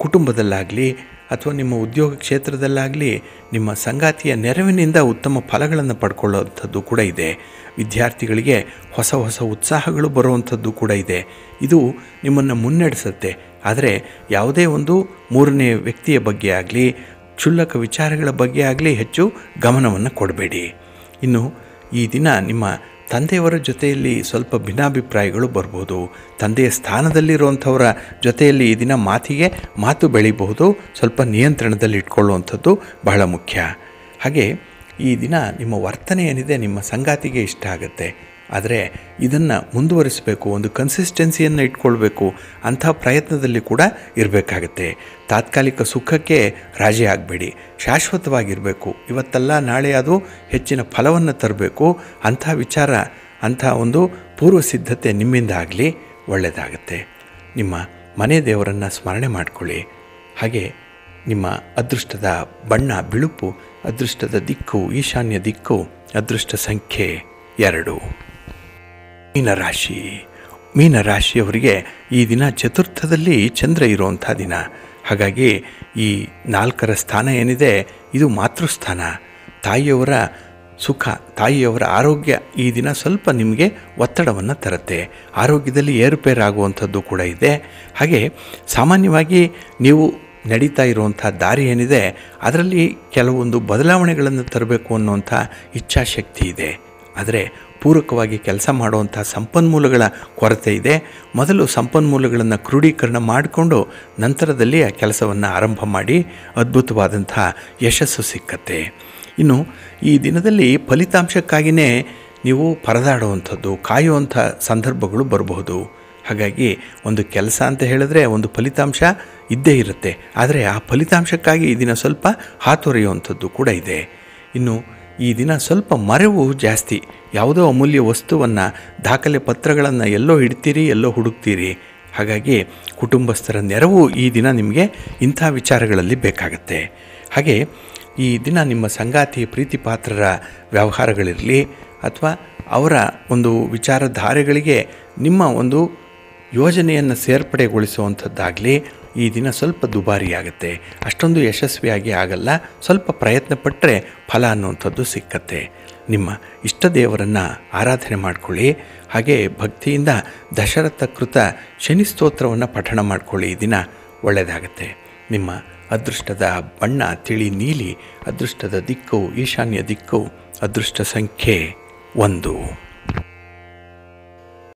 ಕುಟುಂಬದಲ್ಲಾಗಲಿ ಅಥವಾ ನಿಮ್ಮ ಉದ್ಯೋಗ ಕ್ಷೇತ್ರದಲ್ಲಾಗಲಿ ನಿಮ್ಮ ಸಂಗಾತಿಯ ನೆರವಿನಿಂದ ಉತ್ತಮ ಫಲಗಳನ್ನು ಪಡ್ಕೊಳ್ಳುವಂಥದ್ದು ಕೂಡ ಇದೆ. ವಿದ್ಯಾರ್ಥಿಗಳಿಗೆ ಹೊಸ ಉತ್ಸಾಹಗಳು ಬರುವಂಥದ್ದು ಕೂಡ ಇದೆ. ಇದು ನಿಮ್ಮನ್ನು ಮುನ್ನಡೆಸುತ್ತೆ. ಆದರೆ ಯಾವುದೇ ಒಂದು ಮೂರನೇ ವ್ಯಕ್ತಿಯ ಬಗ್ಗೆ ಆಗಲಿ, ಕ್ಷುಲ್ಲಕ ವಿಚಾರಗಳ ಬಗ್ಗೆ ಆಗಲಿ ಹೆಚ್ಚು ಗಮನವನ್ನು ಕೊಡಬೇಡಿ. ಇನ್ನು ಈ ದಿನ ನಿಮ್ಮ ತಂದೆಯವರ ಜೊತೆಯಲ್ಲಿ ಸ್ವಲ್ಪ ಭಿನ್ನಾಭಿಪ್ರಾಯಗಳು ಬರ್ಬೋದು. ತಂದೆಯ ಸ್ಥಾನದಲ್ಲಿರುವಂಥವರ ಜೊತೆಯಲ್ಲಿ ಈ ದಿನ ಮಾತು ಬೆಳೀಬಹುದು. ಸ್ವಲ್ಪ ನಿಯಂತ್ರಣದಲ್ಲಿ ಇಟ್ಕೊಳ್ಳುವಂಥದ್ದು ಬಹಳ ಮುಖ್ಯ. ಹಾಗೆ ಈ ದಿನ ನಿಮ್ಮ ವರ್ತನೆ ಏನಿದೆ ನಿಮ್ಮ ಸಂಗಾತಿಗೆ ಇಷ್ಟ ಆಗುತ್ತೆ. ಆದರೆ ಇದನ್ನು ಮುಂದುವರಿಸಬೇಕು, ಒಂದು ಕನ್ಸಿಸ್ಟೆನ್ಸಿಯನ್ನು ಇಟ್ಕೊಳ್ಬೇಕು ಅಂಥ ಪ್ರಯತ್ನದಲ್ಲಿ ಕೂಡ ಇರಬೇಕಾಗತ್ತೆ. ತಾತ್ಕಾಲಿಕ ಸುಖಕ್ಕೆ ರಾಜಿ ಆಗಬೇಡಿ, ಶಾಶ್ವತವಾಗಿರಬೇಕು. ಇವತ್ತಲ್ಲ ನಾಳೆ ಅದು ಹೆಚ್ಚಿನ ಫಲವನ್ನು ತರಬೇಕು. ಅಂಥ ವಿಚಾರ, ಅಂಥ ಒಂದು ಪೂರ್ವ ಸಿದ್ಧತೆ ನಿಮ್ಮಿಂದ ಆಗಲಿ, ಒಳ್ಳೆಯದಾಗತ್ತೆ. ನಿಮ್ಮ ಮನೆ ದೇವರನ್ನು ಸ್ಮರಣೆ ಮಾಡಿಕೊಳ್ಳಿ. ಹಾಗೆ ನಿಮ್ಮ ಅದೃಷ್ಟದ ಬಣ್ಣ ಬಿಳುಪು, ಅದೃಷ್ಟದ ದಿಕ್ಕು ಈಶಾನ್ಯ ದಿಕ್ಕು, ಅದೃಷ್ಟ ಸಂಖ್ಯೆ 2. ಮೀನರಾಶಿಯವರಿಗೆ ಈ ದಿನ ಚತುರ್ಥದಲ್ಲಿ ಚಂದ್ರ ಇರುವಂಥ ದಿನ. ಹಾಗಾಗಿ ಈ 4ರ ಸ್ಥಾನ ಏನಿದೆ ಇದು ಮಾತೃಸ್ಥಾನ. ತಾಯಿಯವರ ಸುಖ, ತಾಯಿಯವರ ಆರೋಗ್ಯ ಈ ದಿನ ಸ್ವಲ್ಪ ನಿಮಗೆ ಒತ್ತಡವನ್ನು ತರುತ್ತೆ. ಆರೋಗ್ಯದಲ್ಲಿ ಏರುಪೇರಾಗುವಂಥದ್ದು ಕೂಡ ಇದೆ. ಹಾಗೆ ಸಾಮಾನ್ಯವಾಗಿ ನೀವು ನಡೀತಾ ಇರುವಂಥ ದಾರಿ ಏನಿದೆ ಅದರಲ್ಲಿ ಕೆಲವೊಂದು ಬದಲಾವಣೆಗಳನ್ನು ತರಬೇಕು ಅನ್ನುವಂಥ ಇಚ್ಛಾಶಕ್ತಿ ಇದೆ. ಆದರೆ ಪೂರಕವಾಗಿ ಕೆಲಸ ಮಾಡುವಂಥ ಸಂಪನ್ಮೂಲಗಳ ಕೊರತೆ ಇದೆ. ಮೊದಲು ಸಂಪನ್ಮೂಲಗಳನ್ನು ಕ್ರೋಢೀಕರಣ ಮಾಡಿಕೊಂಡು ನಂತರದಲ್ಲಿ ಆ ಕೆಲಸವನ್ನು ಆರಂಭ ಮಾಡಿ ಅದ್ಭುತವಾದಂಥ ಯಶಸ್ಸು ಸಿಕ್ಕತ್ತೆ. ಇನ್ನು ಈ ದಿನದಲ್ಲಿ ಫಲಿತಾಂಶಕ್ಕಾಗಿಯೇ ನೀವು ಪರದಾಡುವಂಥದ್ದು, ಕಾಯುವಂಥ ಸಂದರ್ಭಗಳು ಬರಬಹುದು. ಹಾಗಾಗಿ ಒಂದು ಕೆಲಸ ಅಂತ ಹೇಳಿದ್ರೆ ಒಂದು ಫಲಿತಾಂಶ ಇದ್ದೇ ಇರುತ್ತೆ. ಆದರೆ ಆ ಫಲಿತಾಂಶಕ್ಕಾಗಿ ಈ ದಿನ ಸ್ವಲ್ಪ ಹಾತೊರೆಯುವಂಥದ್ದು ಕೂಡ ಇದೆ. ಇನ್ನು ಈ ದಿನ ಸ್ವಲ್ಪ ಮರೆವು ಜಾಸ್ತಿ. ಯಾವುದೋ ಅಮೂಲ್ಯ ವಸ್ತುವನ್ನು, ದಾಖಲೆ ಪತ್ರಗಳನ್ನು ಎಲ್ಲೋ ಇಡ್ತೀರಿ, ಎಲ್ಲೋ ಹುಡುಕ್ತೀರಿ. ಹಾಗಾಗಿ ಕುಟುಂಬಸ್ಥರ ನೆರವು ಈ ದಿನ ನಿಮಗೆ ಇಂಥ ವಿಚಾರಗಳಲ್ಲಿ ಬೇಕಾಗತ್ತೆ. ಹಾಗೆ ಈ ದಿನ ನಿಮ್ಮ ಸಂಗಾತಿ ಪ್ರೀತಿ ಪಾತ್ರರ ವ್ಯವಹಾರಗಳಿರಲಿ ಅಥವಾ ಅವರ ಒಂದು ವಿಚಾರಧಾರೆಗಳಿಗೆ ನಿಮ್ಮ ಒಂದು ಯೋಜನೆಯನ್ನು ಸೇರ್ಪಡೆಗೊಳಿಸುವಂಥದ್ದಾಗಲಿ ಈ ದಿನ ಸ್ವಲ್ಪ ದುಬಾರಿಯಾಗುತ್ತೆ. ಅಷ್ಟೊಂದು ಯಶಸ್ವಿಯಾಗಿ ಆಗಲ್ಲ. ಸ್ವಲ್ಪ ಪ್ರಯತ್ನ ಪಟ್ಟರೆ ಫಲ ಅನ್ನುವಂಥದ್ದು ಸಿಕ್ಕತ್ತೆ. ನಿಮ್ಮ ಇಷ್ಟ ದೇವರನ್ನು ಆರಾಧನೆ ಮಾಡಿಕೊಳ್ಳಿ. ಹಾಗೆ ಭಕ್ತಿಯಿಂದ ದಶರಥ ಕೃತ ಶನಿ ಸ್ತೋತ್ರವನ್ನು ಪಠಣ ಮಾಡಿಕೊಳ್ಳಿ. ಈ ದಿನ ಒಳ್ಳೆಯದಾಗತ್ತೆ. ನಿಮ್ಮ ಅದೃಷ್ಟದ ಬಣ್ಣ ತಿಳಿ ನೀಲಿ, ಅದೃಷ್ಟದ ದಿಕ್ಕು ಈಶಾನ್ಯ ದಿಕ್ಕು, ಅದೃಷ್ಟ ಸಂಖ್ಯೆ 1.